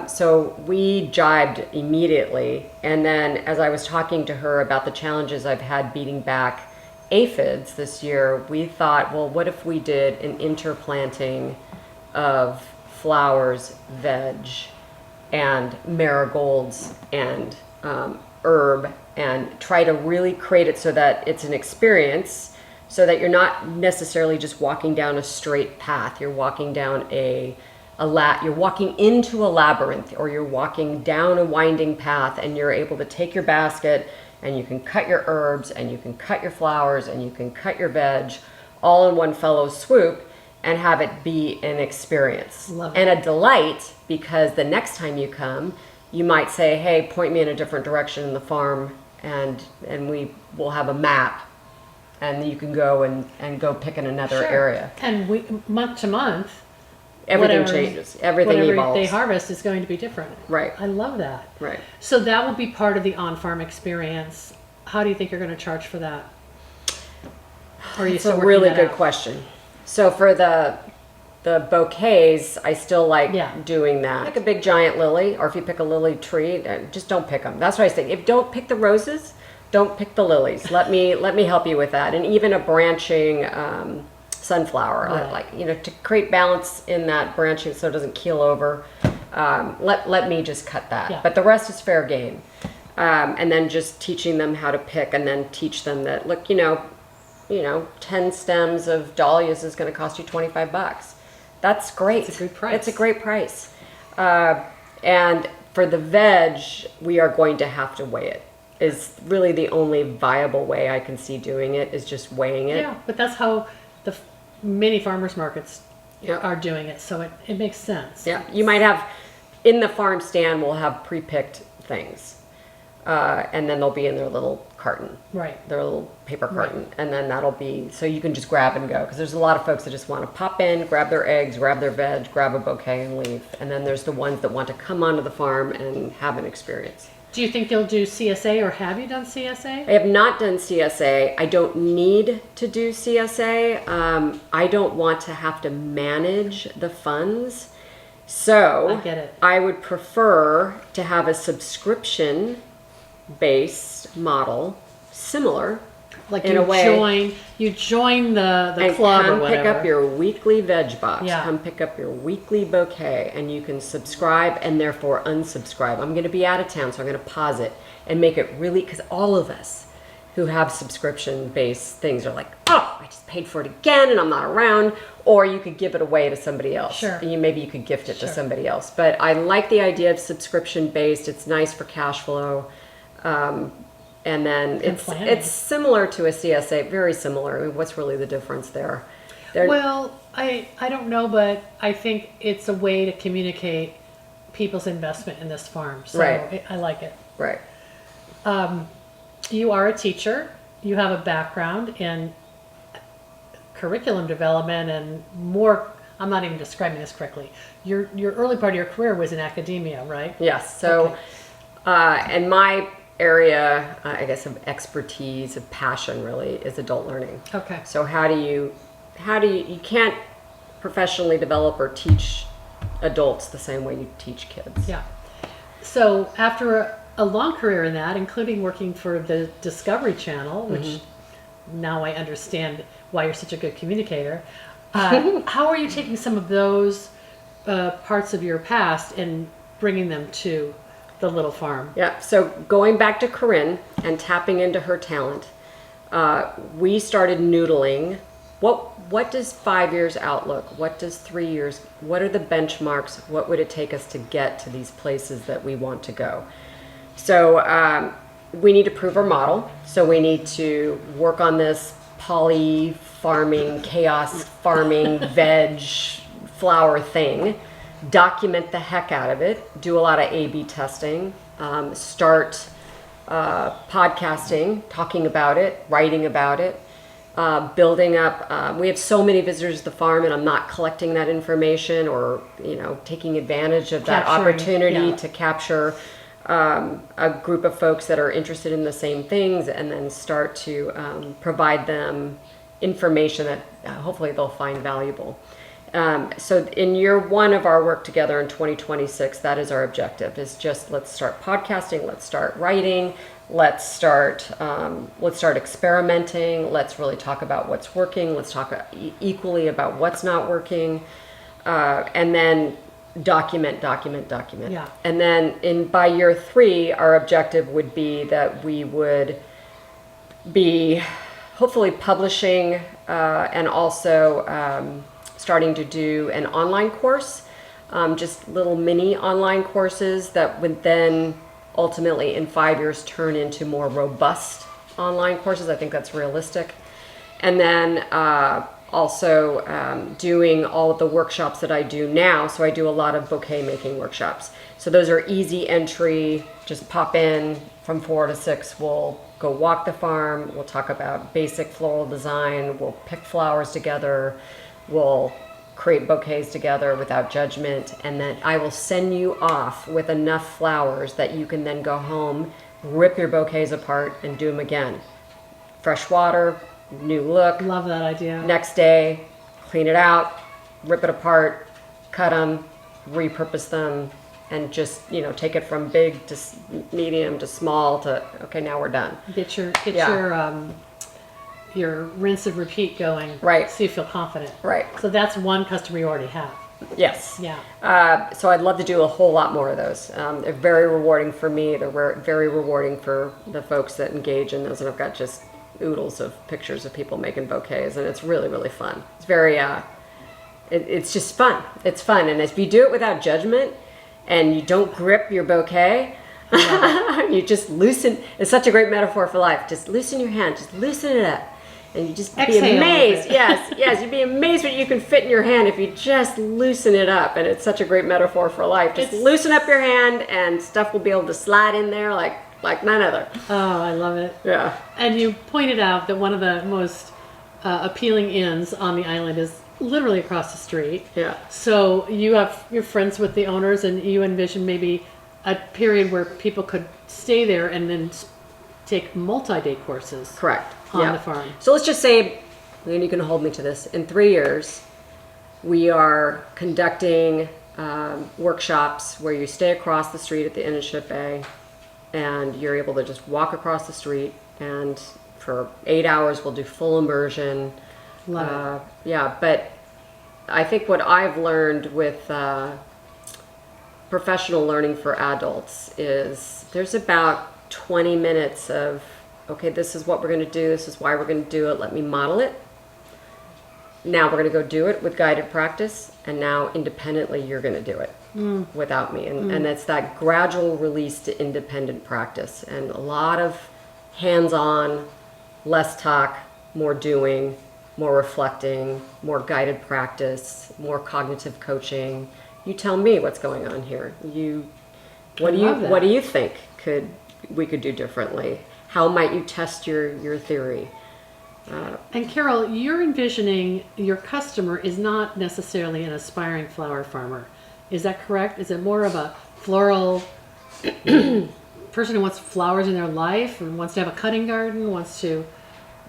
So we jibed immediately. And then as I was talking to her about the challenges I've had beating back aphids this year, we thought, well, what if we did an interplanting of flowers, veg, and marigolds, and herb, and try to really create it so that it's an experience, so that you're not necessarily just walking down a straight path. You're walking down you're walking into a labyrinth, or you're walking down a winding path, and you're able to take your basket and you can cut your herbs and you can cut your flowers and you can cut your veg all in one fellow swoop and have it be an experience and a delight, because the next time you come, you might say, hey, point me in a different direction in the farm, and we will have a map, and you can go and go pick in another area. And month to month, everything changes. Everything whatever evolves. they harvest is going to be different. Right. I love that. Right. So that will be part of the on-farm experience. How do you think you're going to charge for that? Or are you It's a really good question. So for the bouquets, I still like doing that. Pick a big giant lily, or if you pick a lily tree, just don't pick them. That's what I say. If don't pick the roses, don't pick the lilies. Let me help you with that. And even a branching sunflower, to create balance in that branching so it doesn't keel over. Let me just cut that. Yeah. But the rest is fair game. And then just teaching them how to pick, and then teach them that, look, 10 stems of dahlias is going to cost you $25. That's great. It's a good price. It's a great price. And for the veg, we are going to have to weigh it. Is really the only viable way I can see doing it, is just weighing it. Yeah, but that's how the many farmers markets are doing it, so it makes sense. Yeah, you might have, in the farm stand, we'll have pre-picked things. And then they'll be in their little carton. Right. Their little paper carton. Right. And then that'll be, so you can just grab and go. Because there's a lot of folks that just want to pop in, grab their eggs, grab their veg, grab a bouquet and leave. And then there's the ones that want to come onto the farm and have an experience. Do you think you'll do CSA, or have you done CSA? I have not done CSA. I don't need to do CSA. I don't want to have to manage the funds. So I get it. I would prefer to have a subscription based model, similar, like in a way. You join the and club come or whatever. pick up your weekly veg box. Yeah. Come pick up your weekly bouquet, and you can subscribe and therefore unsubscribe. I'm going to be out of town, so I'm going to pause it and make it really, because all of us who have subscription-based things are like, oh, I just paid for it again and I'm not around. Or you could give it away to somebody else. Sure. And maybe you could gift it to Sure. somebody else. But I like the idea of subscription-based. It's nice for cash flow. And then planning. it's similar to a CSA, very similar. I mean, what's really the difference there? Well, I don't know, but I think it's a way to communicate people's investment in this farm. So Right. I like it. Right. You are a teacher. You have a background in curriculum development and more. I'm not even describing this correctly. Your early part of your career was in academia, right? Yes. So, and my area, I guess, of expertise, of passion, really, is adult learning. Okay. So how do you can't professionally develop or teach adults the same way you teach kids. Yeah. So after a long career in that, including working for the Discovery Channel, which now I understand why you're such a good communicator, how are you taking some of those parts of your past and bringing them to the little farm? Yeah, so going back to Corinne and tapping into her talent, we started noodling. What does 5 years out look? What does 3 years? What are the benchmarks? What would it take us to get to these places that we want to go? So we need to prove our model. So we need to work on this poly farming, chaos farming, veg, flower thing. Document the heck out of it. Do a lot of A/B testing. Start podcasting, talking about it, writing about it. Building up, we have so many visitors to the farm and I'm not collecting that information or, taking advantage of that Capturing, opportunity yeah. to capture a group of folks that are interested in the same things and then start to provide them information that hopefully they'll find valuable. So in year one of our work together in 2026, that is our objective, is just let's start podcasting, let's start writing, let's start experimenting, let's really talk about what's working, let's talk equally about what's not working, and then document. Yeah. And then by year 3, our objective would be that we would be hopefully publishing and also starting to do an online course, just little mini online courses that would then ultimately in 5 years turn into more robust online courses. I think that's realistic. And then also doing all of the workshops that I do now. So I do a lot of bouquet making workshops. So those are easy entry, just pop in from 4 to 6. We'll go walk the farm. We'll talk about basic floral design. We'll pick flowers together. We'll create bouquets together without judgment, and then I will send you off with enough flowers that you can then go home, rip your bouquets apart, and do them again. Fresh water, new look. Love that idea. Next day, clean it out, rip it apart, cut them, repurpose them, and just take it from big to medium to small to okay, now we're done. Get Yeah. your rinse and repeat going, Right. So you feel confident, Right. So that's one customer you already have. Yes. Yeah. So I'd love to do a whole lot more of those. They're very rewarding for me. They're very rewarding for the folks that engage in those. And I've got just oodles of pictures of people making bouquets, and it's really, really fun. It's very, it's just fun. It's fun. And if you do it without judgment and you don't grip your bouquet, you just loosen. It's such a great metaphor for life. Just loosen your hand. Just loosen it up. And you just Exhale be a little amazed. bit. Yes, you'd be amazed what you can fit in your hand if you just loosen it up. And it's such a great metaphor for life. Just loosen up your hand and stuff will be able to slide in there like none other. Oh, I love it. Yeah. And you pointed out that one of the most appealing inns on the island is literally across the street. Yeah. So you're friends with the owners, and you envision maybe a period where people could stay there and then take multi-day courses. Correct. On the farm. So let's just say, and you can hold me to this, in 3 years, we are conducting workshops where you stay across the street at the Inn and Ship Bay, and you're able to just walk across the street, and for 8 hours we'll do full immersion. Love it. Yeah, but I think what I've learned with professional learning for adults is there's about 20 minutes of okay, this is what we're going to do. This is why we're going to do it. Let me model it. Now we're going to go do it with guided practice. And now independently, you're going to do it without me. And it's that gradual release to independent practice. And a lot of hands-on, less talk, more doing, more reflecting, more guided practice, more cognitive coaching. You tell me what's going on here. What do you think we could do differently? How might you test your theory? And Carol, you're envisioning your customer is not necessarily an aspiring flower farmer. Is that correct? Is it more of a floral person who wants flowers in their life and wants to have a cutting garden, wants to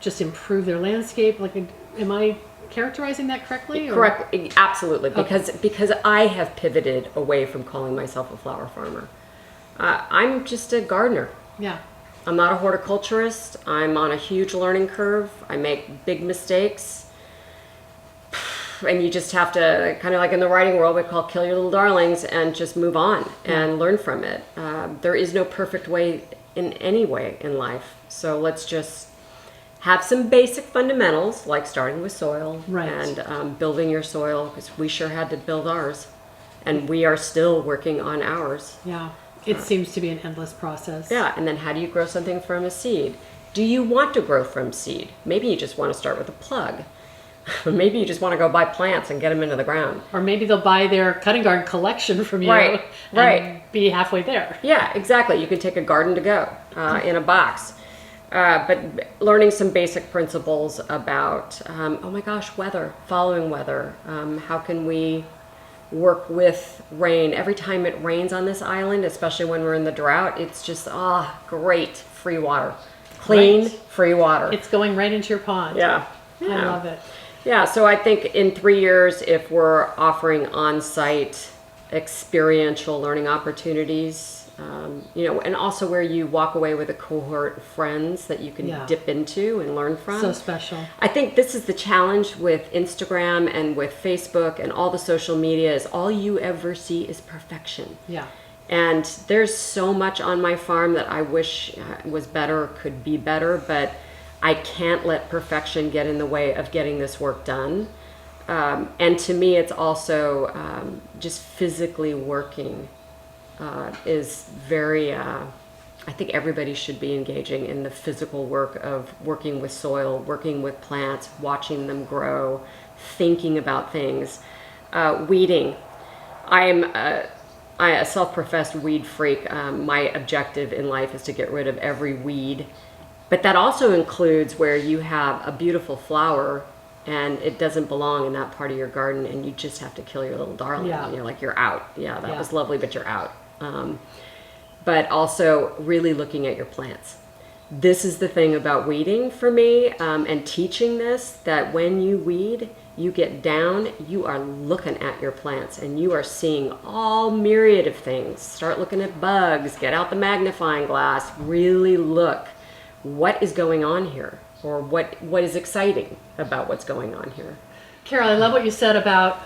just improve their landscape? Like, am I characterizing that correctly? Or? Correct, absolutely. Okay. Because I have pivoted away from calling myself a flower farmer. I'm just a gardener. Yeah. I'm not a horticulturist. I'm on a huge learning curve. I make big mistakes. And you just have to, kind of like in the writing world, we call kill your little darlings and just move on and learn from it. There is no perfect way in any way in life. So let's just have some basic fundamentals, like starting with soil and building your soil, because we sure had to build ours. And we are still working on ours. Yeah. It seems to be an endless process. Yeah, and then how do you grow something from a seed? Do you want to grow from seed? Maybe you just want to start with a plug. Maybe you just want to go buy plants and get them into the ground. Or maybe they'll buy their cutting garden collection from you and be halfway there. Yeah, exactly. You can take a garden to go in a box. But learning some basic principles about, oh my gosh, weather, following weather. How can we work with rain? Every time it rains on this island, especially when we're in the drought, it's just, great, free water. Clean, free water. It's going right into your pond. Yeah. I love it. Yeah, so I think in 3 years, if we're offering on-site experiential learning opportunities, and also where you walk away with a cohort of friends that you can dip into and learn from. So special. I think this is the challenge with Instagram and with Facebook and all the social media is all you ever see is perfection. Yeah. And there's so much on my farm that I wish was better, could be better, but I can't let perfection get in the way of getting this work done. And to me, it's also just physically working is very, I think everybody should be engaging in the physical work of working with soil, working with plants, watching them grow, thinking about things. Weeding. I'm a self-professed weed freak. My objective in life is to get rid of every weed. But that also includes where you have a beautiful flower and it doesn't belong in that part of your garden and you just have to kill your little darling. Yeah. And you're like, you're out. Yeah, that was lovely, but you're out. But also really looking at your plants. This is the thing about weeding for me, and teaching this, that when you weed, you get down, you are looking at your plants and you are seeing all myriad of things. Start looking at bugs, get out the magnifying glass, really look. What is going on here? Or what is exciting about what's going on here? Carol, I love what you said about,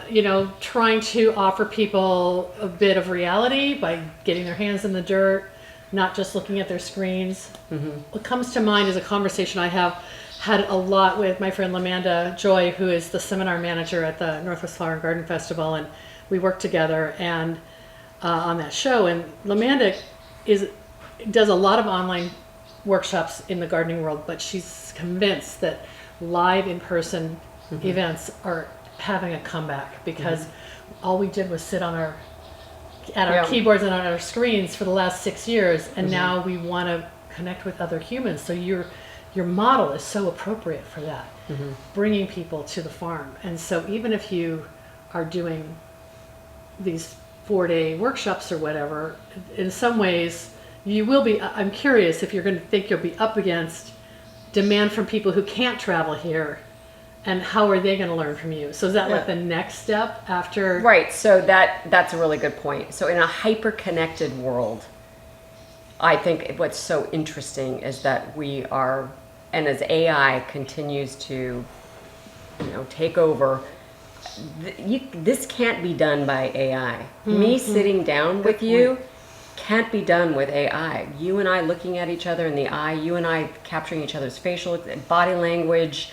trying to offer people a bit of reality by getting their hands in the dirt, not just looking at their screens. Mm-hmm. What comes to mind is a conversation I have had a lot with my friend Lamanda Joy, who is the seminar manager at the Northwest Flower and Garden Festival, and we work together and on that show. And Lamanda does a lot of online workshops in the gardening world, but she's convinced that live in-person events are having a comeback because all we did was sit on our keyboards and on our screens for the last 6 years, and now we want to connect with other humans. So your model is so appropriate for that, bringing people to the farm. And so even if you are doing these 4-day workshops or whatever, in some ways you will be, I'm curious if you're going to think you'll be up against demand from people who can't travel here, and how are they going to learn from you? So is that like the next step after? Right, so that's a really good point. So in a hyper-connected world, I think what's so interesting is that we are, and as AI continues to, take over, this can't be done by AI. Me sitting down with you can't be done with AI. You and I looking at each other in the eye, you and I capturing each other's facial body language.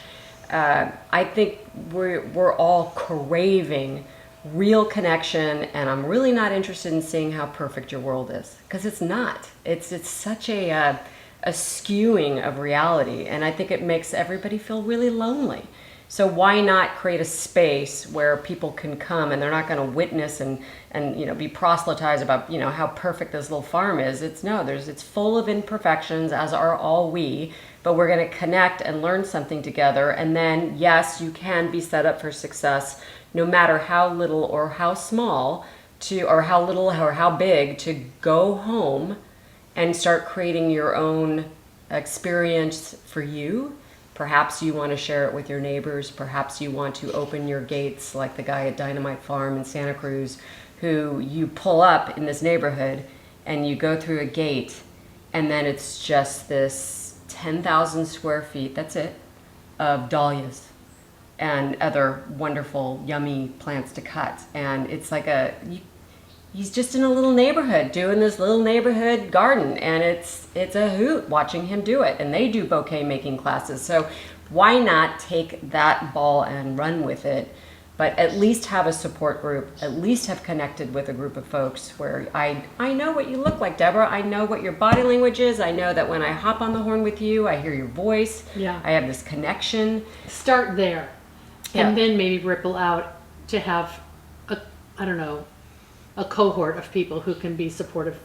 I think we're all craving real connection, and I'm really not interested in seeing how perfect your world is, because it's not. It's such a skewing of reality, and I think it makes everybody feel really lonely. So why not create a space where people can come and they're not going to witness and be proselytized about how perfect this little farm is. It's full of imperfections, as are all we, but we're going to connect and learn something together. And then yes, you can be set up for success, no matter how little or how small, or how little or how big, to go home and start creating your own experience for you. Perhaps you want to share it with your neighbors. Perhaps you want to open your gates like the guy at Dynamite Farm in Santa Cruz, who you pull up in this neighborhood and you go through a gate, and then it's just this 10,000 square feet, that's it, of dahlias and other wonderful, yummy plants to cut. And it's like he's just in a little neighborhood doing this little neighborhood garden, and it's a hoot watching him do it. And they do bouquet making classes. So why not take that ball and run with it, but at least have a support group, at least have connected with a group of folks where I know what you look like, Deborah. I know what your body language is. I know that when I hop on the horn with you, I hear your voice. Yeah. I have this connection. Start there. Yeah. And then maybe ripple out to have a cohort of people who can be supportive,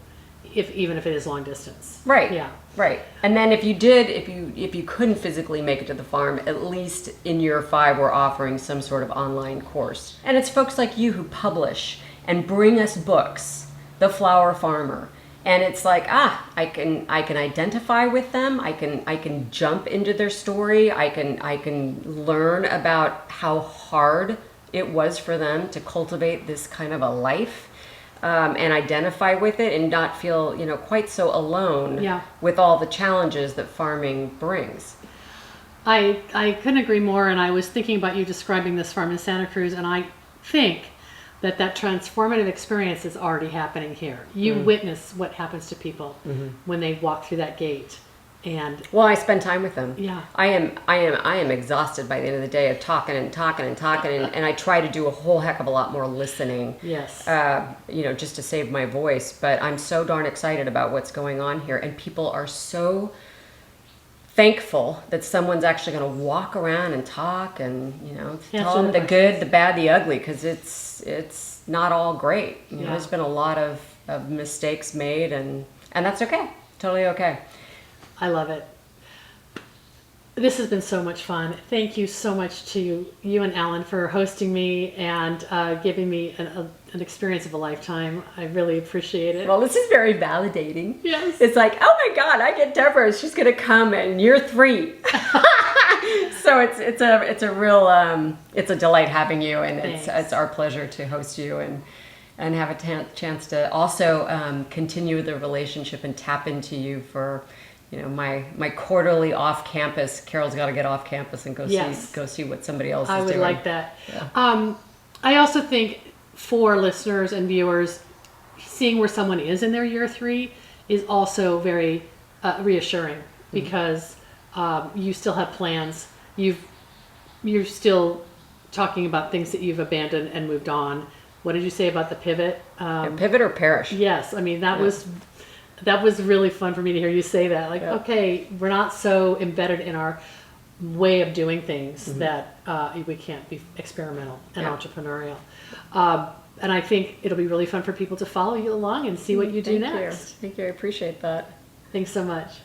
even if it is long distance. Right. Yeah. Right. And then if you couldn't physically make it to the farm, at least in year 5 we're offering some sort of online course. And it's folks like you who publish and bring us books, The Flower Farmer. And it's like, I can identify with them. I can jump into their story. I can learn about how hard it was for them to cultivate this kind of a life. And identify with it and not feel, quite so alone with all the challenges that farming brings. I couldn't agree more, and I was thinking about you describing this farm in Santa Cruz, and I think that transformative experience is already happening here. You witness what happens to people when they walk through that gate. And well, I spend time with them. Yeah. I am exhausted by the end of the day of talking, and I try to do a whole heck of a lot more listening. Yes. Just to save my voice. But I'm so darn excited about what's going on here, and people are so thankful that someone's actually going to walk around and talk and tell them the good, the bad, the ugly, because it's not all great. There's been a lot of mistakes made, and that's okay. Totally okay. I love it. This has been so much fun. Thank you so much to you and Alan for hosting me and giving me an experience of a lifetime. I really appreciate it. Well, this is very validating. Yes. It's like, oh my God, I get Deborah. She's going to come and you're 3. So it's a real, it's a delight having you, and it's our pleasure to host you and have a chance to also continue the relationship and tap into you for my quarterly off campus. Carol's got to get off campus and go see what somebody else is doing. I would like that. Yeah. I also think for listeners and viewers, seeing where someone is in their year 3 is also very reassuring, because you still have plans. You're still talking about things that you've abandoned and moved on. What did you say about the pivot? Pivot or perish? Yes, I mean that was really fun for me to hear you say that. Like, okay, we're not so embedded in our way of doing things that we can't be experimental and entrepreneurial. And I think it'll be really fun for people to follow you along and see what you do next. Thank you. I appreciate that. Thanks so much.